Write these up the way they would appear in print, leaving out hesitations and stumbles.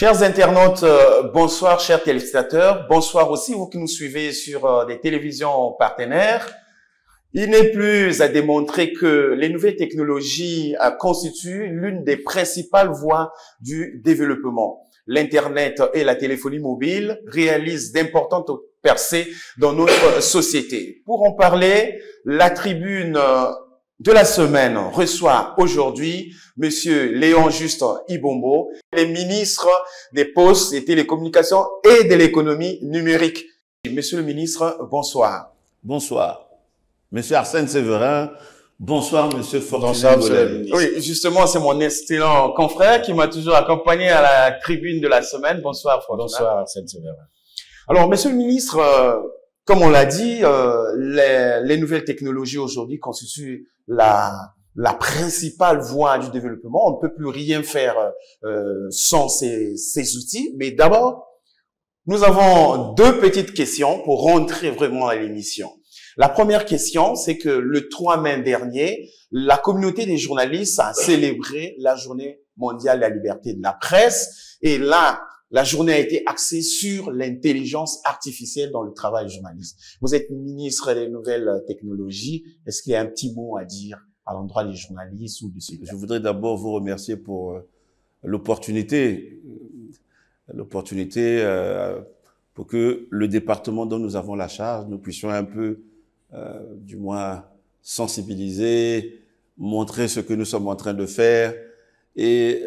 Chers internautes, bonsoir, chers téléspectateurs. Bonsoir aussi vous qui nous suivez sur des télévisions partenaires. Il n'est plus à démontrer que les nouvelles technologies constituent l'une des principales voies du développement. L'Internet et la téléphonie mobile réalisent d'importantes percées dans notre société. Pour en parler, la tribune de la semaine reçoit aujourd'hui Monsieur Léon Juste Ibombo, le ministre des Postes et Télécommunications et de l'économie numérique. Monsieur le ministre, bonsoir. Bonsoir. Monsieur Arsène Séverin, bonsoir Monsieur Bonsoir, oui, justement, c'est mon excellent confrère qui m'a toujours accompagné à la tribune de la semaine. Bonsoir, Fortuna. Bonsoir Arsène Séverin. Alors, Monsieur le ministre, comme on l'a dit, les nouvelles technologies aujourd'hui constituent la principale voie du développement. On ne peut plus rien faire sans ces outils. Mais d'abord, nous avons deux petites questions pour rentrer vraiment à l'émission. La première question, c'est que le 3 mai dernier, la communauté des journalistes a célébré la journée mondiale de la liberté de la presse. Et là, la journée a été axée sur l'intelligence artificielle dans le travail du journaliste. Vous êtes ministre des nouvelles technologies. Est-ce qu'il y a un petit mot à dire à l'endroit des journalistes ou du secteur? Je voudrais d'abord vous remercier pour l'opportunité pour que le département dont nous avons la charge, nous puissions un peu, du moins, sensibiliser, montrer ce que nous sommes en train de faire et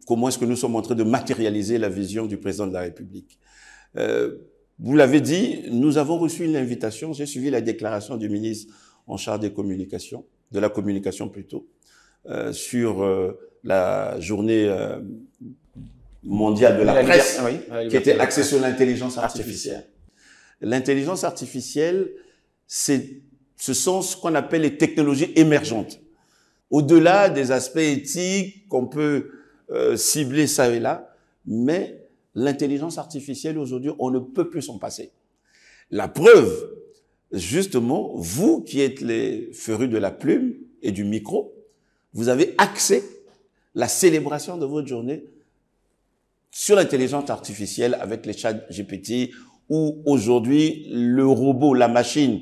comment est-ce que nous sommes en train de matérialiser la vision du président de la République. Vous l'avez dit, nous avons reçu une invitation, j'ai suivi la déclaration du ministre en charge des communications, de la communication plutôt, sur la journée mondiale de la presse, qui était axée sur l'intelligence artificielle. L'intelligence artificielle, ce sont ce qu'on appelle les technologies émergentes. Au-delà des aspects éthiques qu'on peut cibler ça et là, mais l'intelligence artificielle aujourd'hui, on ne peut plus s'en passer. La preuve, justement, vous qui êtes les férus de la plume et du micro, vous avez axé la célébration de votre journée sur l'intelligence artificielle avec les chats GPT, où aujourd'hui le robot, la machine,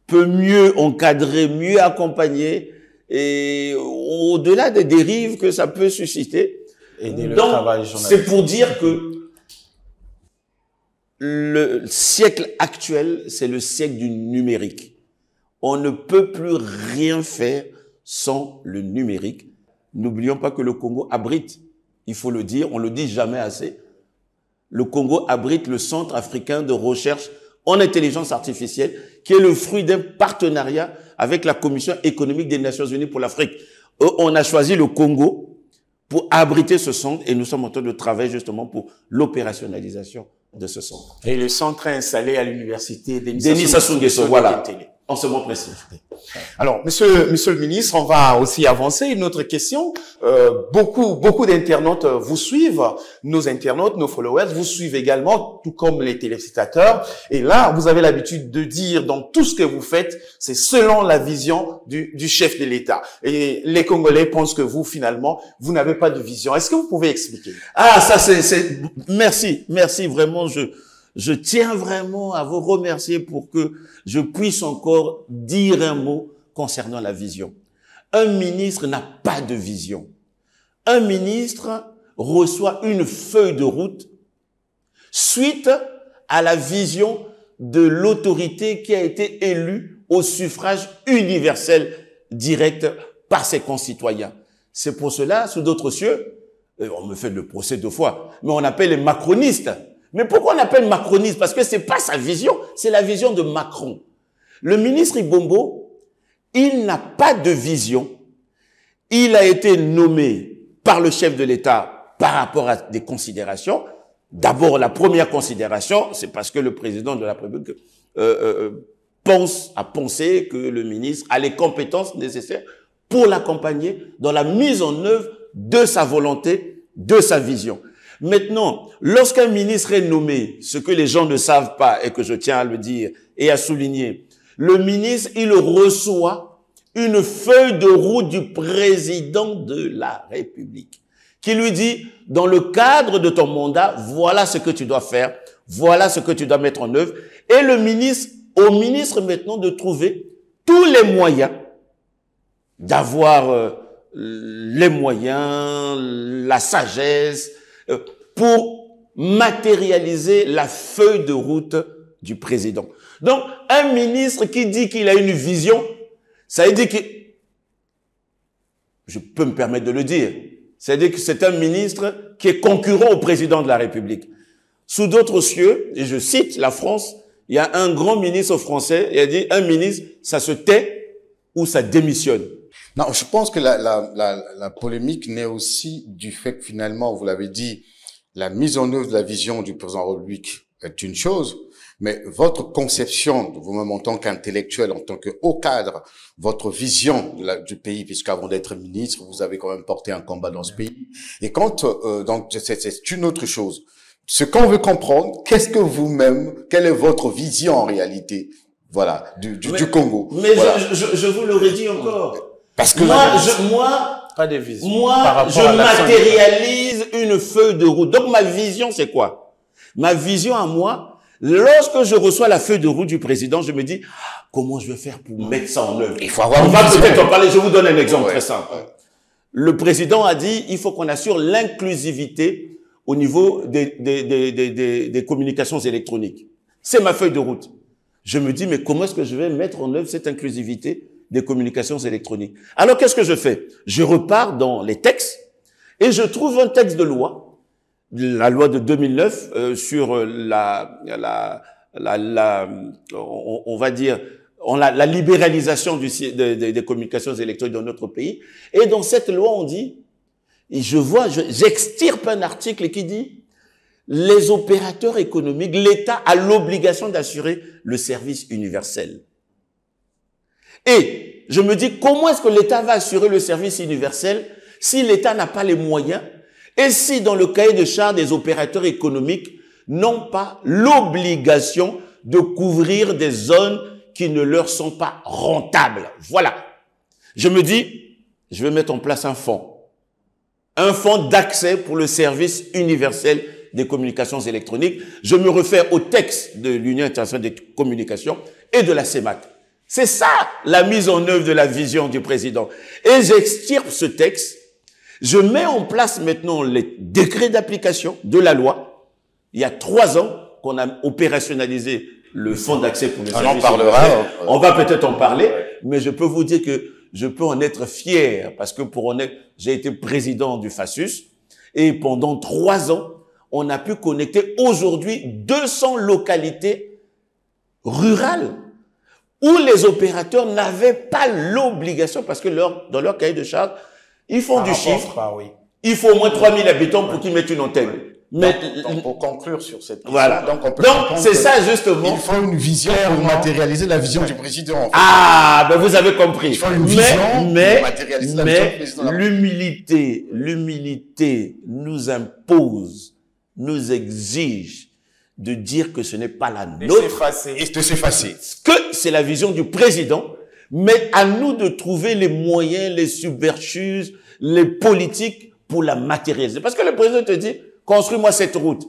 peut mieux encadrer, mieux accompagner, et au-delà des dérives que ça peut susciter. Donc, c'est pour dire que le siècle actuel, c'est le siècle du numérique. On ne peut plus rien faire sans le numérique. N'oublions pas que le Congo abrite, il faut le dire, on le dit jamais assez, le Congo abrite le Centre africain de recherche en intelligence artificielle, qui est le fruit d'un partenariat avec la Commission économique des Nations Unies pour l'Afrique. On a choisi le Congo pour abriter ce centre et nous sommes en train de travailler justement pour l'opérationnalisation de ce centre. Et le centre est installé à l'université Denis Sassou Nguesso, voilà, en ce moment précis. Alors, monsieur le ministre, on va aussi avancer. Une autre question. Beaucoup d'internautes vous suivent. Nos internautes, nos followers vous suivent également, tout comme les téléspectateurs. Et là, vous avez l'habitude de dire dans tout ce que vous faites, c'est selon la vision du chef de l'État. Et les Congolais pensent que vous, finalement, vous n'avez pas de vision. Est-ce que vous pouvez expliquer? Ah, ça merci vraiment. Je tiens vraiment à vous remercier pour que je puisse encore dire un mot concernant la vision. Un ministre n'a pas de vision. Un ministre reçoit une feuille de route suite à la vision de l'autorité qui a été élue au suffrage universel direct par ses concitoyens. C'est pour cela, sous d'autres cieux, on me fait le procès 2 fois, mais on appelle les macronistes. Mais pourquoi on appelle macroniste? Parce que c'est pas sa vision, c'est la vision de Macron. Le ministre Ibombo, il n'a pas de vision. Il a été nommé par le chef de l'État par rapport à des considérations. D'abord, la première considération, c'est parce que le président de la République a pensé que le ministre a les compétences nécessaires pour l'accompagner dans la mise en œuvre de sa volonté, de sa vision. Maintenant, lorsqu'un ministre est nommé, ce que les gens ne savent pas et que je tiens à le dire et à souligner, le ministre, il reçoit une feuille de route du président de la République qui lui dit, dans le cadre de ton mandat, voilà ce que tu dois faire, voilà ce que tu dois mettre en œuvre. Et le ministre, au ministre maintenant de trouver tous les moyens d'avoir les moyens, la sagesse, pour matérialiser la feuille de route du président. Donc, un ministre qui dit qu'il a une vision, ça veut dire que, je peux me permettre de le dire, c'est-à-dire que c'est un ministre qui est concurrent au président de la République. Sous d'autres cieux, et je cite la France, il y a un grand ministre français, il a dit, un ministre, ça se tait ou ça démissionne. Non, je pense que la polémique naît aussi du fait que finalement, vous l'avez dit, la mise en œuvre de la vision du président de la République est une chose, mais votre conception, vous-même en tant qu'intellectuel, en tant que haut cadre, votre vision du pays, puisqu'avant d'être ministre, vous avez quand même porté un combat dans ce pays. Et quand, donc, c'est une autre chose. Ce qu'on veut comprendre, qu'est-ce que vous-même, quelle est votre vision en réalité, voilà, du Congo. Mais voilà. je vous l'aurais dit encore. Parce que moi, pas de vision. Moi, je matérialise une feuille de route. Donc, ma vision, c'est quoi? Ma vision à moi, lorsque je reçois la feuille de route du président, je me dis, comment je vais faire pour mettre ça en œuvre? Il faut avoir On va peut-être en parler. Je vous donne un exemple très simple. Le président a dit, il faut qu'on assure l'inclusivité au niveau des communications électroniques. C'est ma feuille de route. Je me dis, mais comment est-ce que je vais mettre en œuvre cette inclusivité des communications électroniques? Alors, qu'est-ce que je fais? Je repars dans les textes et je trouve un texte de loi, la loi de 2009 sur on va dire, la libéralisation des communications électroniques dans notre pays. Et dans cette loi, on dit, et j'extirpe un article qui dit, les opérateurs économiques, l'État a l'obligation d'assurer le service universel. Et je me dis, comment est-ce que l'État va assurer le service universel si l'État n'a pas les moyens et si dans le cahier de charges des opérateurs économiques n'ont pas l'obligation de couvrir des zones qui ne leur sont pas rentables? Voilà. Je me dis, je vais mettre en place un fonds d'accès pour le service universel des communications électroniques. Je me réfère au texte de l'Union internationale des communications et de la CEMAC. C'est ça, la mise en œuvre de la vision du président. Et j'extirpe ce texte. Je mets en place maintenant les décrets d'application de la loi. Il y a 3 ans qu'on a opérationnalisé le fonds d'accès pour les services. On en parlera. On va peut-être en parler, mais je peux vous dire que je peux en être fier parce que j'ai été président du FASUS et pendant 3 ans, on a pu connecter aujourd'hui 200 localités rurales où les opérateurs n'avaient pas l'obligation, parce que dans leur cahier de charges, ils font du chiffre. Il faut au moins 3000 habitants pour qu'ils mettent une antenne. Mais donc, pour conclure sur cette question, voilà. Donc c'est ça justement. Il faut une vision pour matérialiser la vision du président. En fait. Ah, ben vous avez compris. Il faut une vision pour matérialiser la vision du président. L'humilité nous impose, nous exige de dire que ce n'est pas la nôtre. Et de s'effacer. Que c'est la vision du président, mais à nous de trouver les moyens, les subterfuges, les politiques pour la matérialiser. Parce que le président te dit, construis-moi cette route.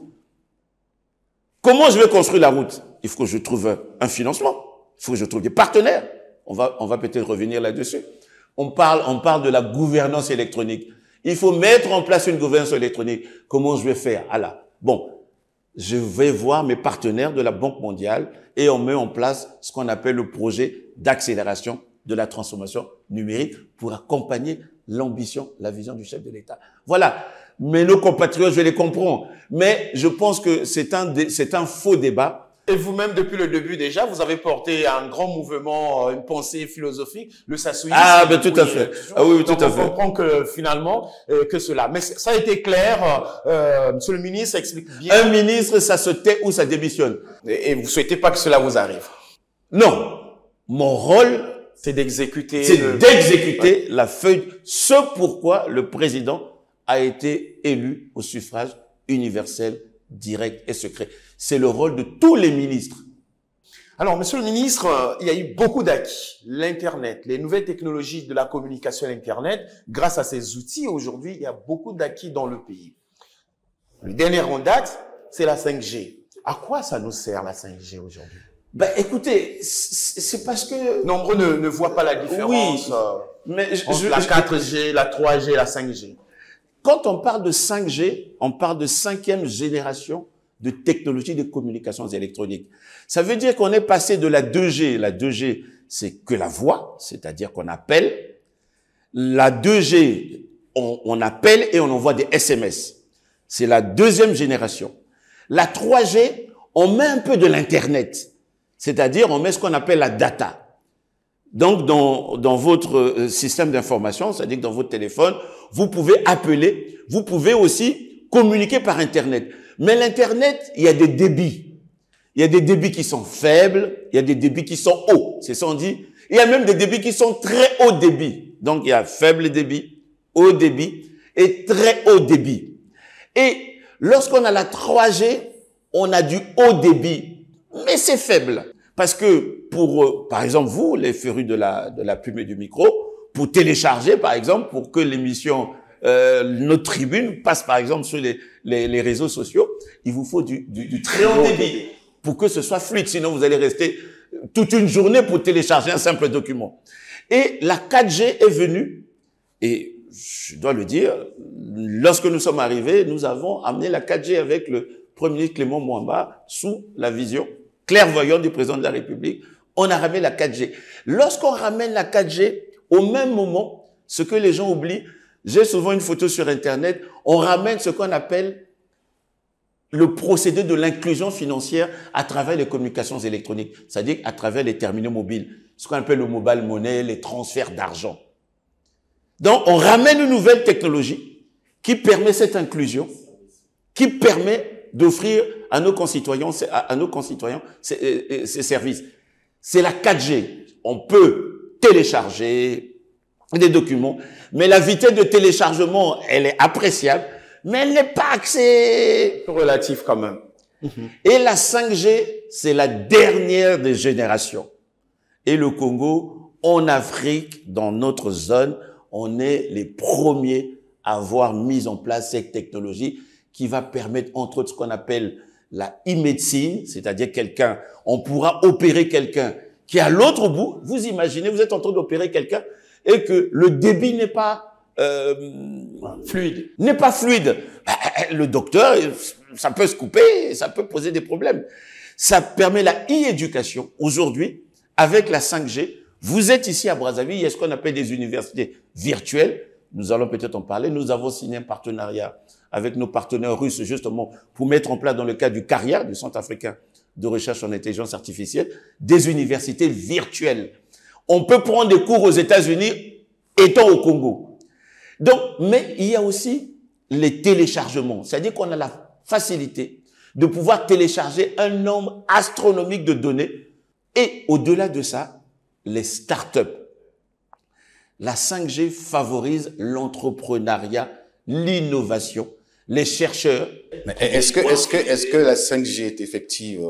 Comment je vais construire la route? Il faut que je trouve un financement. Il faut que je trouve des partenaires. On va peut-être revenir là-dessus. On parle de la gouvernance électronique. Il faut mettre en place une gouvernance électronique. Comment je vais faire? Ah là. Bon. Je vais voir mes partenaires de la Banque mondiale et on met en place ce qu'on appelle le projet d'accélération de la transformation numérique pour accompagner l'ambition, la vision du chef de l'État. Voilà. Mais nos compatriotes, je les comprends. Mais je pense que c'est un faux débat. Et vous-même, depuis le début déjà, vous avez porté un grand mouvement, une pensée philosophique, le sassouisme. Ah, ben tout à fait. Ah oui, tout à fait. On comprend que finalement, que cela. Mais ça a été clair. Monsieur le ministre explique bien. Un ministre, ça se tait ou ça démissionne. Et vous souhaitez pas que cela vous arrive? Non. Mon rôle, c'est d'exécuter. C'est d'exécuter la feuille. Ce pourquoi le président a été élu au suffrage universel, direct et secret. C'est le rôle de tous les ministres. Alors, Monsieur le ministre, il y a eu beaucoup d'acquis. L'Internet, les nouvelles technologies de la communication à l'Internet, grâce à ces outils, aujourd'hui, il y a beaucoup d'acquis dans le pays. Le dernier en date, c'est la 5G. À quoi ça nous sert, la 5G, aujourd'hui? Ben, écoutez, c'est parce que... Nombreux ne voient pas la différence mais entre la 4G, la 3G et la 5G. Quand on parle de 5G, on parle de 5e génération de technologies de communications électroniques. Ça veut dire qu'on est passé de la 2G. La 2G, c'est que la voix, c'est-à-dire qu'on appelle. La 2G, on appelle et on envoie des SMS. C'est la 2e génération. La 3G, on met un peu de l'Internet. C'est-à-dire, on met ce qu'on appelle la data. Donc, dans votre système d'information, c'est-à-dire que dans votre téléphone, vous pouvez appeler, vous pouvez aussi communiquer par Internet. Mais l'Internet, il y a des débits. Il y a des débits qui sont faibles, il y a des débits qui sont hauts. C'est ça on dit. Il y a même des débits qui sont très haut débit. Donc, il y a faible débit, haut débit et très haut débit. Et lorsqu'on a la 3G, on a du haut débit, mais c'est faible. Parce que pour, par exemple, vous, les férus de la plume et du micro, pour télécharger, par exemple, pour que l'émission notre tribune passe, par exemple, sur les réseaux sociaux, il vous faut du très haut débit pour que ce soit fluide. Sinon, vous allez rester toute une journée pour télécharger un simple document. Et la 4G est venue, et je dois le dire, lorsque nous sommes arrivés, nous avons amené la 4G avec le Premier ministre Clément Mwamba sous la vision clairvoyante du président de la République. On a ramené la 4G. Lorsqu'on ramène la 4G, au même moment, ce que les gens oublient, j'ai souvent une photo sur Internet, on ramène ce qu'on appelle le procédé de l'inclusion financière à travers les communications électroniques, c'est-à-dire à travers les terminaux mobiles, ce qu'on appelle le mobile money, les transferts d'argent. Donc, on ramène une nouvelle technologie qui permet cette inclusion, qui permet d'offrir à nos concitoyens ces services. C'est la 4G. On peut télécharger des documents, mais la vitesse de téléchargement, elle est appréciable, mais elle n'est pas assez relatif quand même. Et la 5G, c'est la dernière des générations. Et le Congo, en Afrique, dans notre zone, on est les premiers à avoir mis en place cette technologie qui va permettre, entre autres, ce qu'on appelle la e-médecine, c'est-à-dire on pourra opérer quelqu'un qui est à l'autre bout. Vous imaginez, vous êtes en train d'opérer quelqu'un et que le débit n'est pas fluide. Le docteur, ça peut se couper, ça peut poser des problèmes. Ça permet la e-éducation. Aujourd'hui, avec la 5G, vous êtes ici à Brazzaville, il y a ce qu'on appelle des universités virtuelles. Nous allons peut-être en parler. Nous avons signé un partenariat avec nos partenaires russes, justement, pour mettre en place, dans le cadre du CARIA, du Centre africain de recherche en intelligence artificielle, des universités virtuelles. On peut prendre des cours aux États-Unis étant au Congo. Donc, mais il y a aussi les téléchargements. C'est-à-dire qu'on a la facilité de pouvoir télécharger un nombre astronomique de données. Et au-delà de ça, les startups. La 5G favorise l'entrepreneuriat, l'innovation, les chercheurs. Mais est-ce que la 5G est effective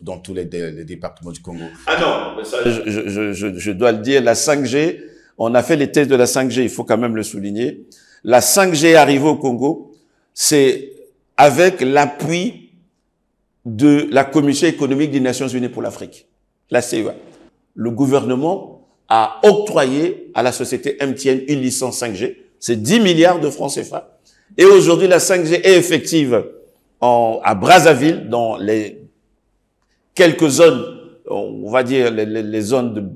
dans tous les départements du Congo? Ah non, mais ça, je dois le dire, la 5G, on a fait les tests de la 5G, il faut quand même le souligner. La 5G arrivée au Congo, c'est avec l'appui de la Commission économique des Nations Unies pour l'Afrique, la CEA. Le gouvernement a octroyé à la société MTN une licence 5G. C'est 10 milliards de francs CFA. Et aujourd'hui, la 5G est effective à Brazzaville, dans les quelques zones, on va dire les zones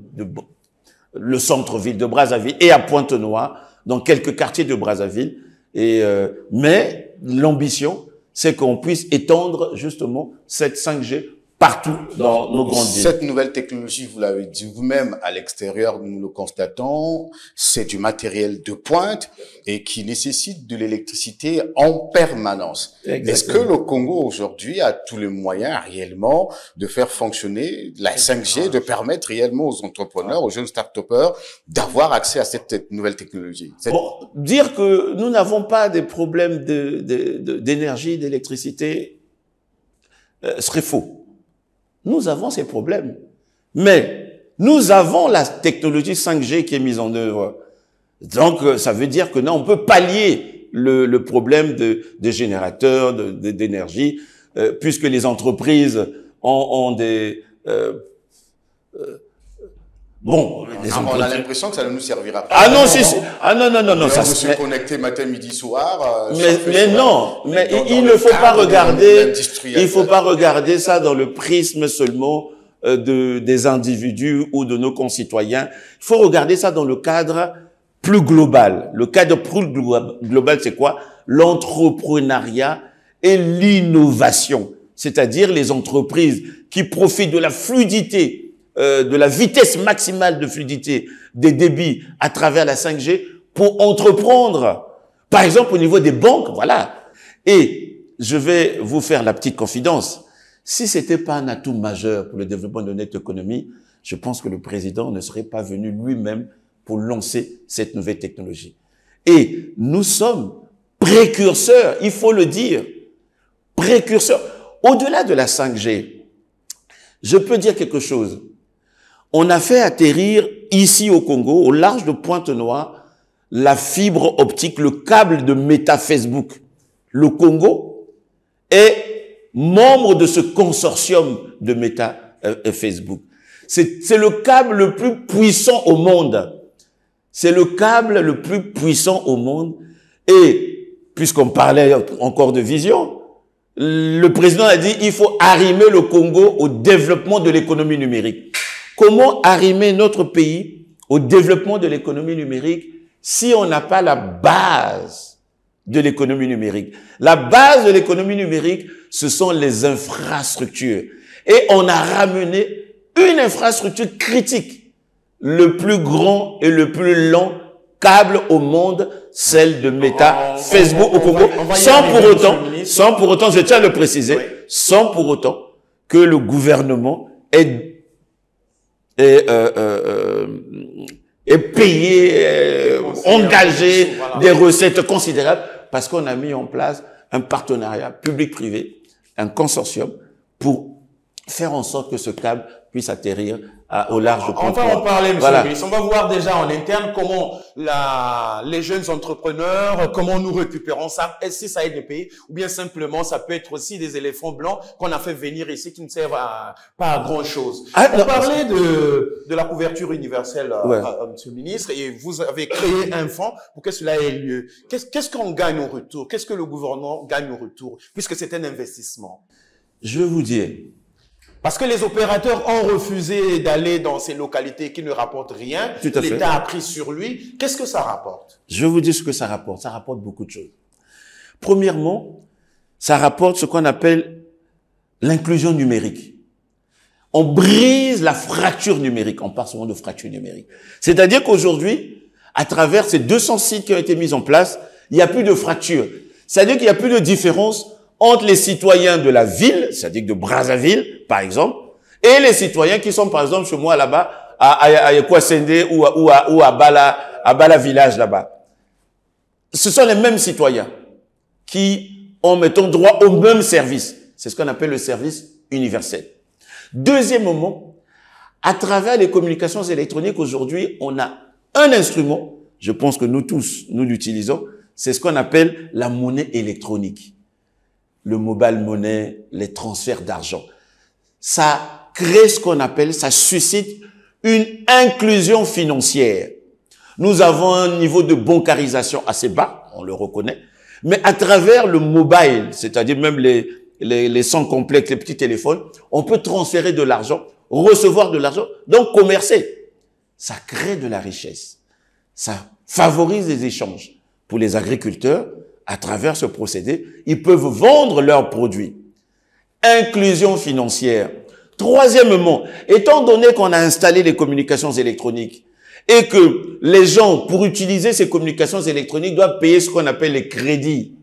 le centre-ville de Brazzaville et à Pointe-Noire, dans quelques quartiers de Brazzaville. Mais l'ambition, c'est qu'on puisse étendre justement cette 5G partout dans nos grandes villes. Cette nouvelle technologie, vous l'avez dit vous-même, à l'extérieur, nous le constatons, c'est du matériel de pointe et qui nécessite de l'électricité en permanence. Exactement. Est-ce que le Congo aujourd'hui a tous les moyens réellement de faire fonctionner la 5G, de permettre réellement aux entrepreneurs, aux jeunes start-upers d'avoir accès à cette nouvelle technologie? Bon, dire que nous n'avons pas des problèmes d'énergie, d'électricité, serait faux. Nous avons ces problèmes. Mais nous avons la technologie 5G qui est mise en œuvre. Donc, ça veut dire que non, on peut pallier le problème de générateurs, d'énergie, puisque les entreprises ont des... on a l'impression que ça ne nous servira pas. Ah non, non. Ça se connecter matin, midi, soir. Mais non, mais il ne faut pas regarder, il faut pas regarder ça dans le prisme seulement des individus ou de nos concitoyens. Il faut regarder ça dans le cadre plus global. Le cadre plus global, c'est quoi? L'entrepreneuriat et l'innovation. C'est-à-dire les entreprises qui profitent de la fluidité, de la vitesse maximale de fluidité des débits à travers la 5G pour entreprendre. Par exemple, au niveau des banques, voilà. Et je vais vous faire la petite confidence. Si c'était pas un atout majeur pour le développement de notre économie, je pense que le président ne serait pas venu lui-même pour lancer cette nouvelle technologie. Et nous sommes précurseurs, il faut le dire, précurseurs. Au-delà de la 5G, je peux dire quelque chose. On a fait atterrir ici au Congo, au large de Pointe-Noire, la fibre optique, le câble de Meta Facebook. Le Congo est membre de ce consortium de Meta Facebook. C'est le câble le plus puissant au monde. C'est le câble le plus puissant au monde. Et puisqu'on parlait encore de vision, le président a dit il faut arrimer le Congo au développement de l'économie numérique. Comment arrimer notre pays au développement de l'économie numérique si on n'a pas la base de l'économie numérique? La base de l'économie numérique, ce sont les infrastructures. Et on a ramené une infrastructure critique, le plus grand et le plus long câble au monde, celle de Meta, Facebook au Congo, sans pour autant, je tiens à le préciser, sans pour autant que le gouvernement ait payé, engagé des recettes considérables, parce qu'on a mis en place un partenariat public-privé, un consortium, pour faire en sorte que ce câble puisse atterrir au large de Pointe-Noire. On va en parler, monsieur le ministre. On va voir déjà en interne comment les jeunes entrepreneurs, comment nous récupérons ça. Est-ce que ça aide les pays? Ou bien simplement, ça peut être aussi des éléphants blancs qu'on a fait venir ici qui ne servent pas à grand chose. On parlait de la couverture universelle, monsieur le ministre, et vous avez créé un fonds pour que cela ait lieu. Qu'est-ce qu'on gagne au retour? Qu'est-ce que le gouvernement gagne au retour? Puisque c'est un investissement. Je vais vous dire. Parce que les opérateurs ont refusé d'aller dans ces localités qui ne rapportent rien. L'État a pris sur lui. Qu'est-ce que ça rapporte? Je vais vous dire ce que ça rapporte. Ça rapporte beaucoup de choses. Premièrement, ça rapporte ce qu'on appelle l'inclusion numérique. On brise la fracture numérique. On parle souvent de fracture numérique. C'est-à-dire qu'aujourd'hui, à travers ces 200 sites qui ont été mis en place, il n'y a plus de fracture. C'est-à-dire qu'il n'y a plus de différence entre les citoyens de la ville, c'est-à-dire de Brazzaville, par exemple, et les citoyens qui sont, par exemple, chez moi, là-bas, à Kwasende ou à Bala Village, là-bas. Ce sont les mêmes citoyens qui ont, mettons, droit au même service. C'est ce qu'on appelle le service universel. Deuxième moment, à travers les communications électroniques, aujourd'hui, on a un instrument, je pense que nous tous, nous l'utilisons, c'est ce qu'on appelle la monnaie électronique. Le mobile money, les transferts d'argent. Ça crée ce qu'on appelle, ça suscite une inclusion financière. Nous avons un niveau de bancarisation assez bas, on le reconnaît, mais à travers le mobile, c'est-à-dire même les sans complexes, les petits téléphones, on peut transférer de l'argent, recevoir de l'argent, donc commercer. Ça crée de la richesse. Ça favorise les échanges pour les agriculteurs. À travers ce procédé, ils peuvent vendre leurs produits. Inclusion financière. Troisièmement, étant donné qu'on a installé les communications électroniques et que les gens, pour utiliser ces communications électroniques, doivent payer ce qu'on appelle les crédits,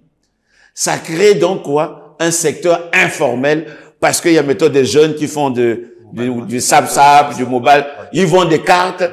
ça crée donc quoi? Un secteur informel, parce qu'il y a mettons des jeunes qui font du sap-sap, du mobile, ils vendent des cartes,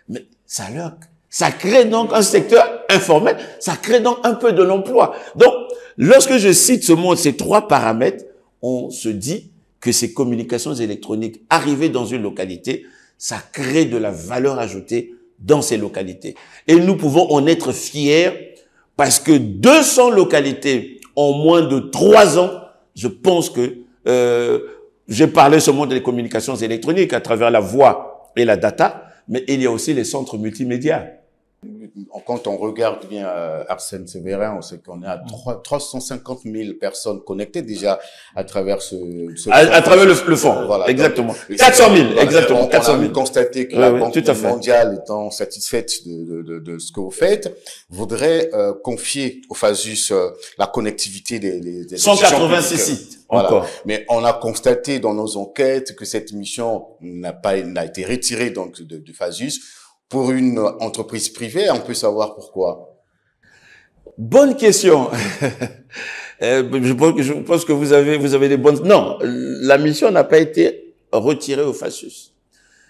mais ça crée donc un secteur informel, ça crée donc un peu de l'emploi. Donc, lorsque je cite ces trois paramètres, on se dit que ces communications électroniques arrivées dans une localité, ça crée de la valeur ajoutée dans ces localités. Et nous pouvons en être fiers parce que 200 localités en moins de 3 ans, je pense que j'ai parlé seulement des communications électroniques à travers la voix et la data, mais il y a aussi les centres multimédia. Quand on regarde bien Arsène Sévérin, on sait qu'on est à 350 000 personnes connectées déjà à travers à travers le fonds, voilà, exactement. Donc, 400 000, voilà, exactement. 400 000. On a constaté que la Banque mondiale, étant satisfaite de ce que vous faites, voudrait confier au FASUS la connectivité des 186 sites. Voilà. Encore. Mais on a constaté dans nos enquêtes que cette mission n'a été retirée donc du FASUS. Pour une entreprise privée, on peut savoir pourquoi. Bonne question. Je pense que vous avez des bonnes... Non, la mission n'a pas été retirée au FASUS.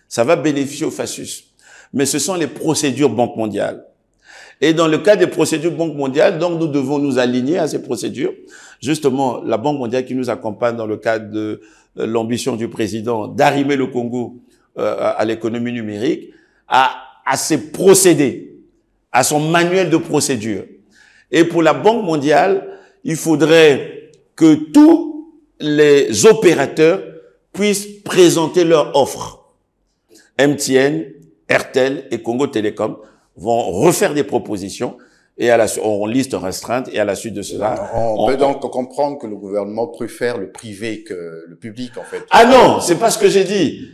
Ça va bénéficier au FASUS. Mais ce sont les procédures Banque mondiale. Et dans le cas des procédures Banque mondiale, donc nous devons nous aligner à ces procédures. Justement, la Banque mondiale qui nous accompagne dans le cadre de l'ambition du président d'arrimer le Congo à l'économie numérique, à ses procédés, à son manuel de procédure. Et pour la Banque mondiale, il faudrait que tous les opérateurs puissent présenter leur offre. MTN, Airtel et Congo Télécom vont refaire des propositions et en liste restreinte, et à la suite de cela... On peut donc comprendre que le gouvernement préfère le privé que le public, en fait. Ah non, c'est pas ce que j'ai dit.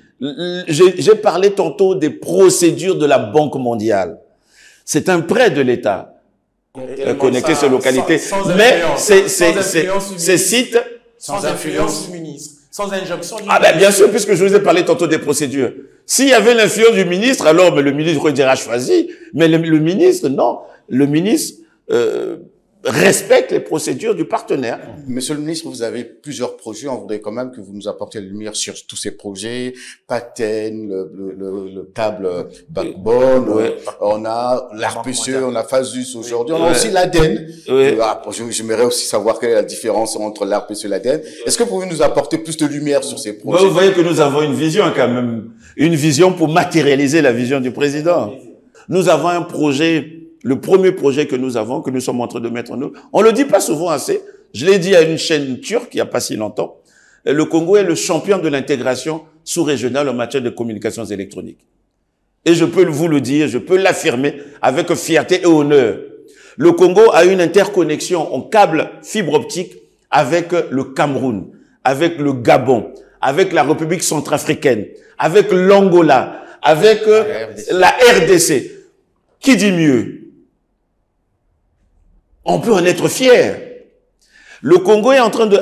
J'ai parlé tantôt des procédures de la Banque mondiale. C'est un prêt de l'État connecté sur localité, mais ces sites... Sans influence du ministre, sans injonction du ministre. Ah ben bien sûr, puisque je vous ai parlé tantôt des procédures. S'il y avait l'influence du ministre, alors mais le ministre dira choisi, mais le ministre, non. Le ministre respecte les procédures du partenaire. Monsieur le ministre, vous avez plusieurs projets. On voudrait quand même que vous nous apportiez la lumière sur tous ces projets. Paten, le câble backbone, ouais. On a l'ARPCE, on a FASUS aujourd'hui, on a aussi l'ADEN. Ouais. J'aimerais aussi savoir quelle est la différence entre l'ARPCE et l'ADEN. Est-ce que vous pouvez nous apporter plus de lumière sur ces projets? Vous voyez que nous avons une vision quand même. Une vision pour matérialiser la vision du président. Nous avons un projet... Le premier projet que nous avons, que nous sommes en train de mettre en œuvre, on le dit pas souvent assez. Je l'ai dit à une chaîne turque il n'y a pas si longtemps. Le Congo est le champion de l'intégration sous-régionale en matière de communications électroniques. Et je peux vous le dire, je peux l'affirmer avec fierté et honneur. Le Congo a une interconnexion en câble fibre optique avec le Cameroun, avec le Gabon, avec la République centrafricaine, avec l'Angola, avec la RDC. Qui dit mieux? On peut en être fier. Le Congo est en train de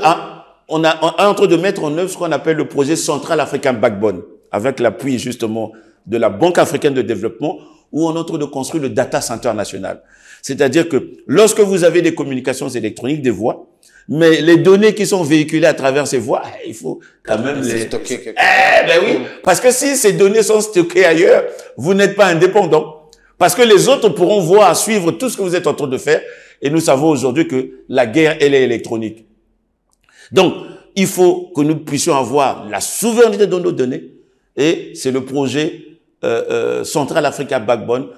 mettre en œuvre ce qu'on appelle le projet Central African Backbone, avec l'appui justement de la Banque africaine de développement, où on est en train de construire le data center national. C'est-à-dire que lorsque vous avez des communications électroniques, des voix, mais les données qui sont véhiculées à travers ces voix, il faut quand même les stocker quelque part. Ben oui, parce que si ces données sont stockées ailleurs, vous n'êtes pas indépendant. Parce que les autres pourront voir, suivre tout ce que vous êtes en train de faire. Et nous savons aujourd'hui que la guerre, elle est électronique. Donc, il faut que nous puissions avoir la souveraineté de nos données. Et c'est le projet Central Africa Backbone,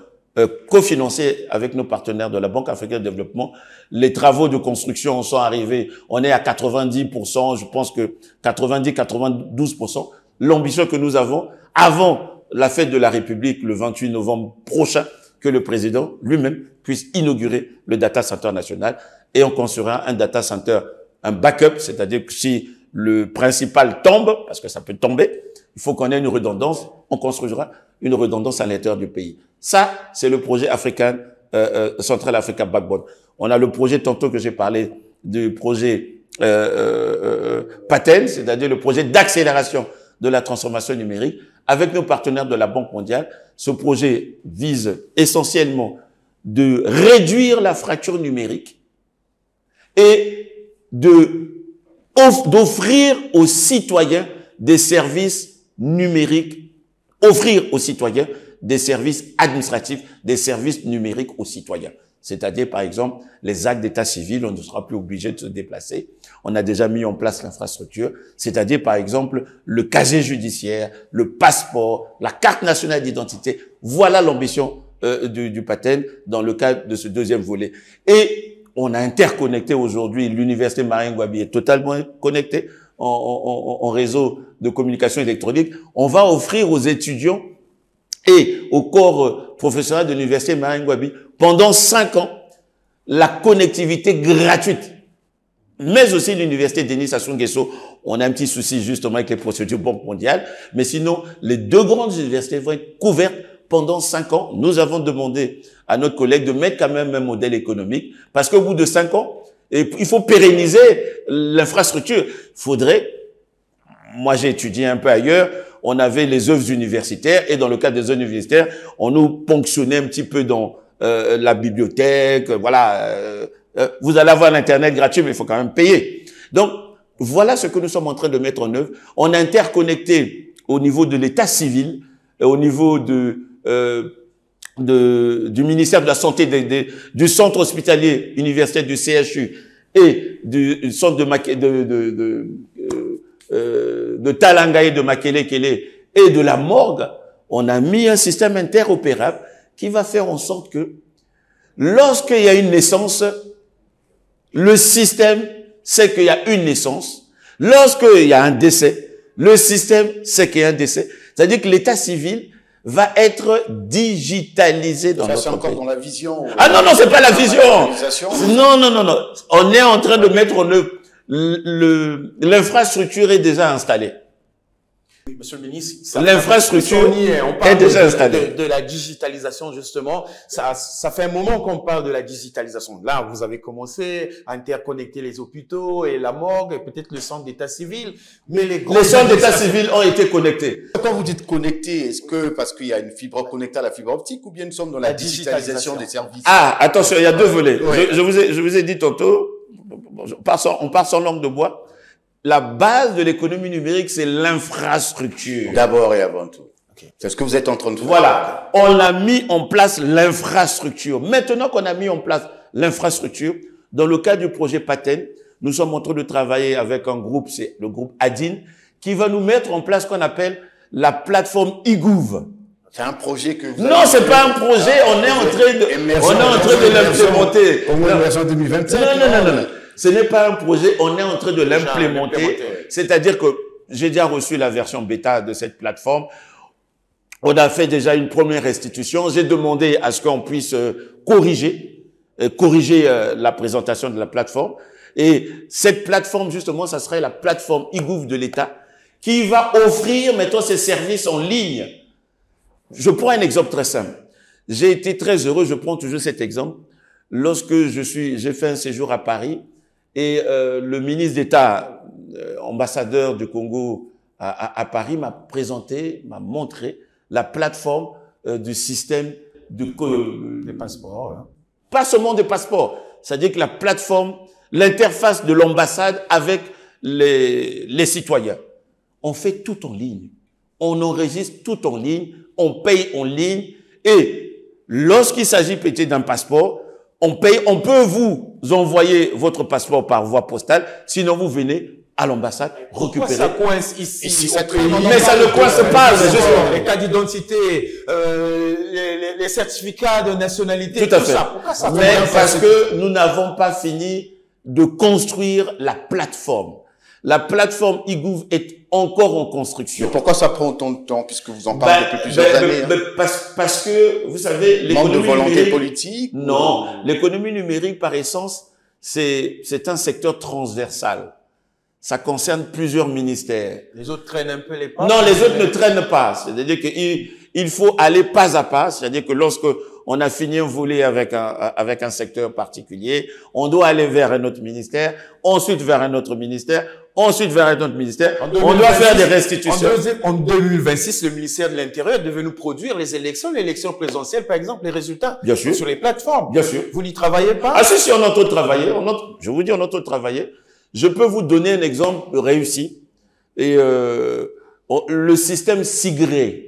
cofinancé avec nos partenaires de la Banque africaine de développement. Les travaux de construction sont arrivés. On est à 90%, je pense que 90-92%. L'ambition que nous avons, avant la fête de la République, le 28 novembre prochain, que le président lui-même puisse inaugurer le data center national, et on construira un data center, un backup, c'est-à-dire que si le principal tombe, parce que ça peut tomber, il faut qu'on ait une redondance, on construira une redondance à l'intérieur du pays. Ça, c'est le projet africain, Central Africa Backbone. On a le projet, tantôt que j'ai parlé, du projet Paten, c'est-à-dire le projet d'accélération de la transformation numérique, avec nos partenaires de la Banque mondiale. Ce projet vise essentiellement de réduire la fracture numérique et d'offrir aux citoyens des services numériques, offrir aux citoyens des services administratifs, des services numériques aux citoyens. C'est-à-dire, par exemple, les actes d'état civil, on ne sera plus obligé de se déplacer. On a déjà mis en place l'infrastructure. C'est-à-dire, par exemple, le casier judiciaire, le passeport, la carte nationale d'identité. Voilà l'ambition du Paten dans le cadre de ce deuxième volet. Et on a interconnecté aujourd'hui, l'université Marien Ngouabi est totalement connectée en réseau de communication électronique. On va offrir aux étudiants et au corps professionnel de l'université Marien Ngouabi pendant 5 ans la connectivité gratuite. Mais aussi l'université Denis Sassou Nguesso, on a un petit souci justement avec les procédures Banque mondiale, mais sinon les 2 grandes universités vont être couvertes pendant 5 ans. Nous avons demandé à notre collègue de mettre quand même un modèle économique, parce qu'au bout de 5 ans, il faut pérenniser l'infrastructure. Moi j'ai étudié un peu ailleurs, on avait les œuvres universitaires, et dans le cadre des œuvres universitaires, on nous ponctionnait un petit peu dans la bibliothèque, voilà. Vous allez avoir l'Internet gratuit, mais il faut quand même payer. Donc, voilà ce que nous sommes en train de mettre en œuvre. On a interconnecté au niveau de l'état civil, au niveau du ministère de la Santé, du centre hospitalier universitaire du CHU et du centre de Talangaye, de Makele-Kele et de la morgue. On a mis un système interopérable qui va faire en sorte que lorsqu'il y a une naissance, le système sait qu'il y a une naissance. Lorsqu'il y a un décès, le système sait qu'il y a un décès. C'est-à-dire que l'état civil va être digitalisé dans notre pays. C'est encore dans la vision. Ah non, c'est pas la vision. Non. On est en train de mettre en œuvre. L'infrastructure est déjà installée. Monsieur le ministre, l'infrastructure est déjà installée. De la digitalisation, justement. Ça fait un moment qu'on parle de la digitalisation. Là, vous avez commencé à interconnecter les hôpitaux et la morgue et peut-être le centre d'état civil. Mais les centres d'état civil ont été connectés. Quand vous dites connectés, est-ce que parce qu'il y a une fibre connectée à la fibre optique ou bien nous sommes dans la digitalisation des services? Ah, attention, il y a 2 volets. Oui. Je vous ai dit tantôt, on part sans langue de bois. La base de l'économie numérique, c'est l'infrastructure. D'abord et avant tout. Okay. C'est ce que vous êtes en train de faire. Voilà. On a mis en place l'infrastructure. Maintenant qu'on a mis en place l'infrastructure, dans le cadre du projet Paten, nous sommes en train de travailler avec un groupe, c'est le groupe ADIN, qui va nous mettre en place ce qu'on appelle la plateforme eGouv. C'est un projet que vous Non, c'est pas un projet, on est en train de l'implémenter. Au moins version 2025. Non. Ce n'est pas un projet, on est en train de l'implémenter. C'est-à-dire que j'ai déjà reçu la version bêta de cette plateforme. On a fait déjà une première restitution. J'ai demandé à ce qu'on puisse corriger la présentation de la plateforme. Et cette plateforme, justement, ça serait la plateforme eGouv de l'État qui va offrir maintenant ses services en ligne. Je prends un exemple très simple. J'ai été très heureux, je prends toujours cet exemple. Lorsque j'ai fait un séjour à Paris, et le ministre d'État, ambassadeur du Congo à Paris, m'a montré la plateforme du système des passeports. Hein. Pas seulement des passeports, c'est-à-dire que la plateforme, l'interface de l'ambassade avec les citoyens. On fait tout en ligne. On enregistre tout en ligne, on paye en ligne, et lorsqu'il s'agit peut-être d'un passeport, on peut vous envoyer votre passeport par voie postale, sinon vous venez à l'ambassade récupérer. Ça coince ici mais ça ne coince pas. Les cas d'identité, les certificats de nationalité, tout à fait. Pourquoi ça mais parce que nous n'avons pas fini de construire la plateforme. La plateforme eGouv est encore en construction. Mais pourquoi ça prend autant de temps, puisque vous en parlez depuis plusieurs années? Parce que, vous savez, l'économie numérique... Manque de volonté politique? Non. L'économie numérique, par essence, c'est un secteur transversal. Ça concerne plusieurs ministères. Les autres traînent un peu les pas? Non, les autres ne traînent pas. C'est-à-dire qu'il faut aller pas à pas. C'est-à-dire que lorsque on a fini un volet avec un secteur particulier, on doit aller vers un autre ministère, ensuite vers un autre ministère, ensuite vers un autre ministère. On doit faire des restitutions. En 2026, le ministère de l'Intérieur devait nous produire l'élection présidentielle, par exemple, les résultats. Bien sûr. Sur les plateformes. Bien sûr. Vous n'y travaillez pas? Ah si, on est en train de travailler. Je vous dis, on est en train de travailler. Je peux vous donner un exemple réussi. Et le système SIGRE,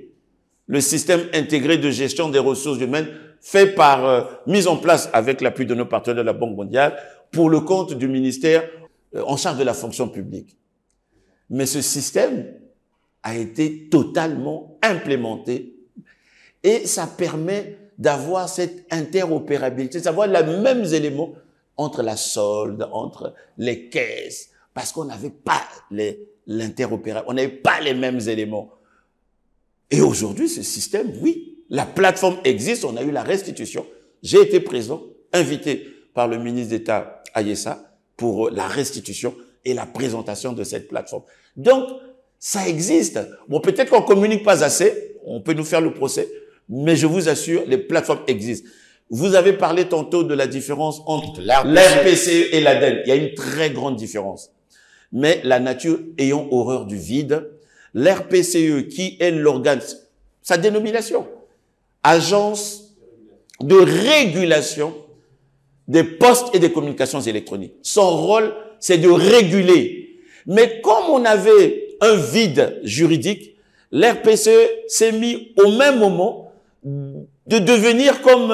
le système intégré de gestion des ressources humaines fait par, mise en place avec l'appui de nos partenaires de la Banque mondiale pour le compte du ministère en charge de la fonction publique. Mais ce système a été totalement implémenté et ça permet d'avoir cette interopérabilité, d'avoir les mêmes éléments entre la solde, entre les caisses, parce qu'on n'avait pas l'interopérabilité, on n'avait pas les mêmes éléments. Et aujourd'hui, ce système, oui, la plateforme existe, on a eu la restitution. J'ai été présent, invité par le ministre d'État Ayessa pour la restitution et la présentation de cette plateforme. Donc, ça existe. Bon, peut-être qu'on communique pas assez, on peut nous faire le procès, mais je vous assure, les plateformes existent. Vous avez parlé tantôt de la différence entre l'RPCE et l'ADEN. Il y a une très grande différence. Mais la nature ayant horreur du vide, l'RPCE, qui est l'organe, sa dénomination, Agence de régulation des postes et des communications électroniques. Son rôle, c'est de réguler. Mais comme on avait un vide juridique, l'RPCE s'est mis au même moment de devenir comme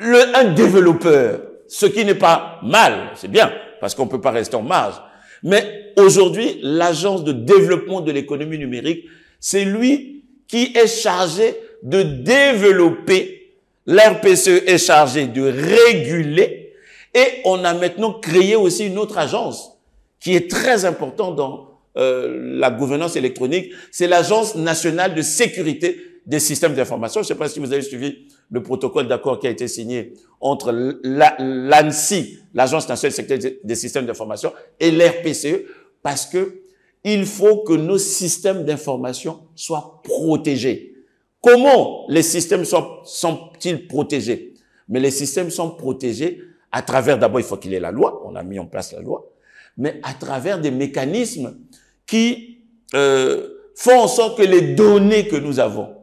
un développeur, ce qui n'est pas mal, c'est bien, parce qu'on ne peut pas rester en marge. Mais aujourd'hui, l'agence de développement de l'économie numérique, c'est lui qui est chargé de développer, l'RPCE est chargé de réguler, et on a maintenant créé aussi une autre agence qui est très importante dans la gouvernance électronique, c'est l'Agence nationale de sécurité des systèmes d'information. Je ne sais pas si vous avez suivi le protocole d'accord qui a été signé entre l'ANSSI, l'Agence nationale de sécurité des systèmes d'information, et l'RPCE, parce que il faut que nos systèmes d'information soient protégés. Comment les systèmes sont-ils protégés? Mais les systèmes sont protégés à travers, d'abord, il faut qu'il y ait la loi, on a mis en place la loi, mais à travers des mécanismes qui font en sorte que les données que nous avons,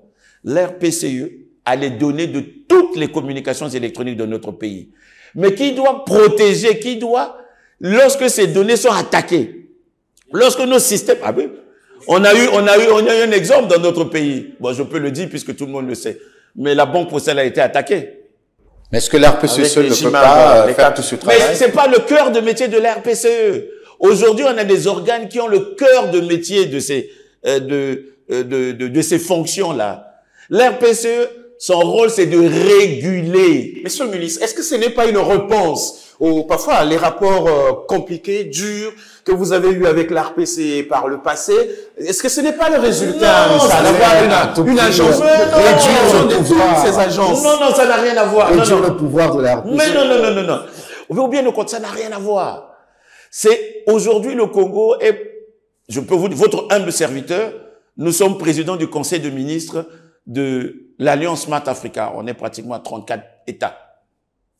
l'RPCE a les données de toutes les communications électroniques de notre pays, mais qui doit protéger, qui doit, lorsque ces données sont attaquées, lorsque nos systèmes, ah oui, on a eu un exemple dans notre pays, bon, je peux le dire puisque tout le monde le sait, mais la Banque postale a été attaquée. Mais est-ce que l'RPCE seul ne peut pas faire tout ce travail? Mais c'est pas le cœur de métier de l'RPCE. Aujourd'hui, on a des organes qui ont le cœur de métier de ces fonctions-là. L'RPCE, son rôle, c'est de réguler. Monsieur le ministre, est-ce que ce n'est pas une réponse aux, parfois, les rapports compliqués, durs, que vous avez eu avec l'RPCE par le passé? Est-ce que ce n'est pas le résultat d'avoir une agence réduire toutes ces agences? Non, ça n'a rien à voir. Réduire le pouvoir de l'RPCE. Mais non. Ou bien, au contraire, ça n'a rien à voir. C'est aujourd'hui le Congo est, je peux vous dire, votre humble serviteur, nous sommes présidents du Conseil de ministres de l'Alliance Smart Africa. On est pratiquement à 34 États.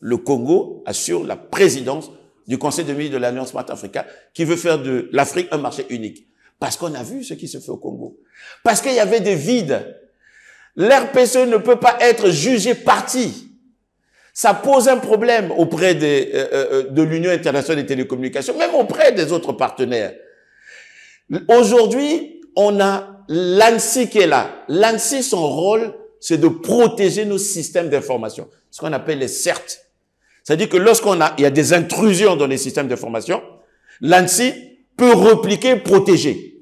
Le Congo assure la présidence du Conseil de ministres de l'Alliance Smart Africa qui veut faire de l'Afrique un marché unique. Parce qu'on a vu ce qui se fait au Congo. Parce qu'il y avait des vides. L'RPCE ne peut pas être jugé parti. Ça pose un problème auprès de l'Union internationale des télécommunications, même auprès des autres partenaires. Aujourd'hui, on a l'ANSSI qui est là. L'ANSSI, son rôle, c'est de protéger nos systèmes d'information, ce qu'on appelle les CERT. C'est-à-dire que il y a des intrusions dans les systèmes d'information, l'ANSSI peut repliquer, protéger.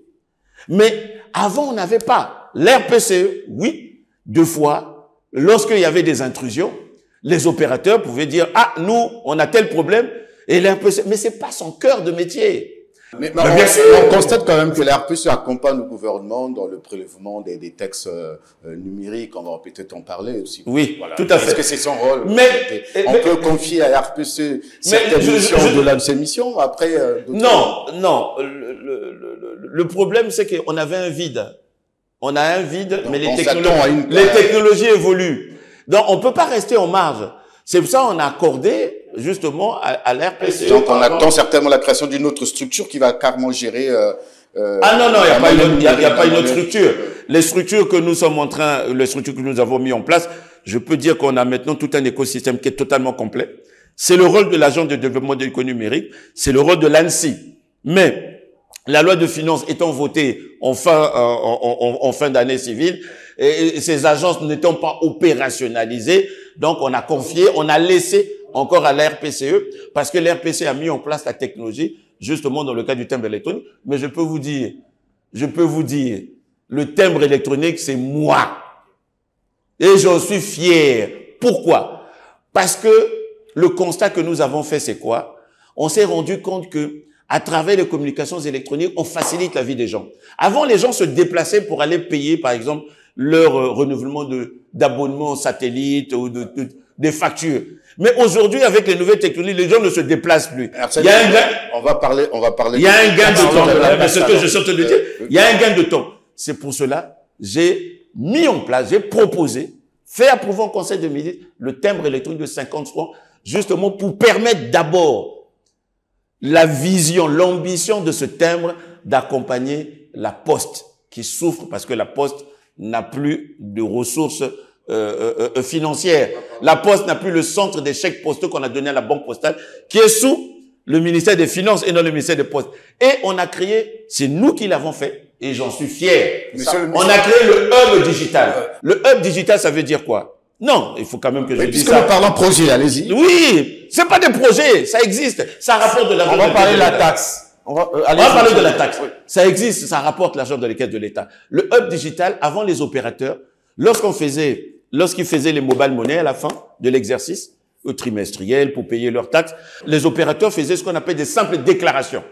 Mais avant, on n'avait pas. L'RPCE, oui, deux fois, lorsqu'il y avait des intrusions, les opérateurs pouvaient dire, ah, nous, on a tel problème, et l'RPCE, mais c'est pas son cœur de métier. Mais bien sûr, on constate quand même que l'RPCE accompagne le gouvernement dans le prélèvement des textes numériques. On va peut-être en parler aussi. Oui, voilà. Tout à fait. Est-ce que c'est son rôle? On peut confier à l'RPCE certaines missions de ses missions après. Non. Le problème, c'est qu'on avait un vide. On a un vide, donc, mais les technologies évoluent. Donc, on peut pas rester en marge. C'est pour ça qu'on a accordé, justement, à l'RPCE. Donc, on attend certainement la création d'une autre structure qui va carrément gérer... ah non, il n'y a pas une autre structure. Les structures que nous sommes les structures que nous avons mis en place, je peux dire qu'on a maintenant tout un écosystème qui est totalement complet. C'est le rôle de l'Agence de développement de l'économie numérique, c'est le rôle de l'ANSSI. Mais, la loi de finances étant votée en fin d'année civile, et ces agences n'étant pas opérationnalisées, donc on a confié, on a laissé encore à l'RPCE, parce que l'RPCE a mis en place la technologie, justement dans le cas du timbre électronique. Mais je peux vous dire, le timbre électronique, c'est moi. Et j'en suis fier. Pourquoi? Parce que le constat que nous avons fait, c'est quoi? On s'est rendu compte que, à travers les communications électroniques, on facilite la vie des gens. Avant, les gens se déplaçaient pour aller payer, par exemple, leur renouvellement d'abonnement satellite ou des factures. Mais aujourd'hui, avec les nouvelles technologies, les gens ne se déplacent plus. Il y a un gain. On va parler. Il y a un gain de temps. C'est ce que je suis en train de dire. Il y a un gain de temps. C'est pour cela, j'ai mis en place, j'ai proposé, fait approuver en conseil de ministre le timbre électronique de 50 francs, justement pour permettre d'abord la vision, l'ambition de ce timbre d'accompagner la Poste qui souffre parce que la Poste n'a plus de ressources financières. La Poste n'a plus le centre des chèques postaux qu'on a donné à la Banque postale qui est sous le ministère des Finances et non le ministère des Postes. Et on a créé, c'est nous qui l'avons fait et j'en suis fier. On a créé le hub digital. Le hub digital, ça veut dire quoi? Non, il faut quand même que je dise ça. Puisque nous parlons projet, allez-y. Oui, c'est pas des projets, ça existe. Ça rapporte de l'argent. On va parler de la taxe. On va parler de la taxe. Ça existe, ça rapporte l'argent de l'équête de l'État. Le hub digital, avant les opérateurs, lorsqu'ils faisaient les mobile money à la fin de l'exercice, trimestriel pour payer leurs taxes, les opérateurs faisaient ce qu'on appelle des simples déclarations.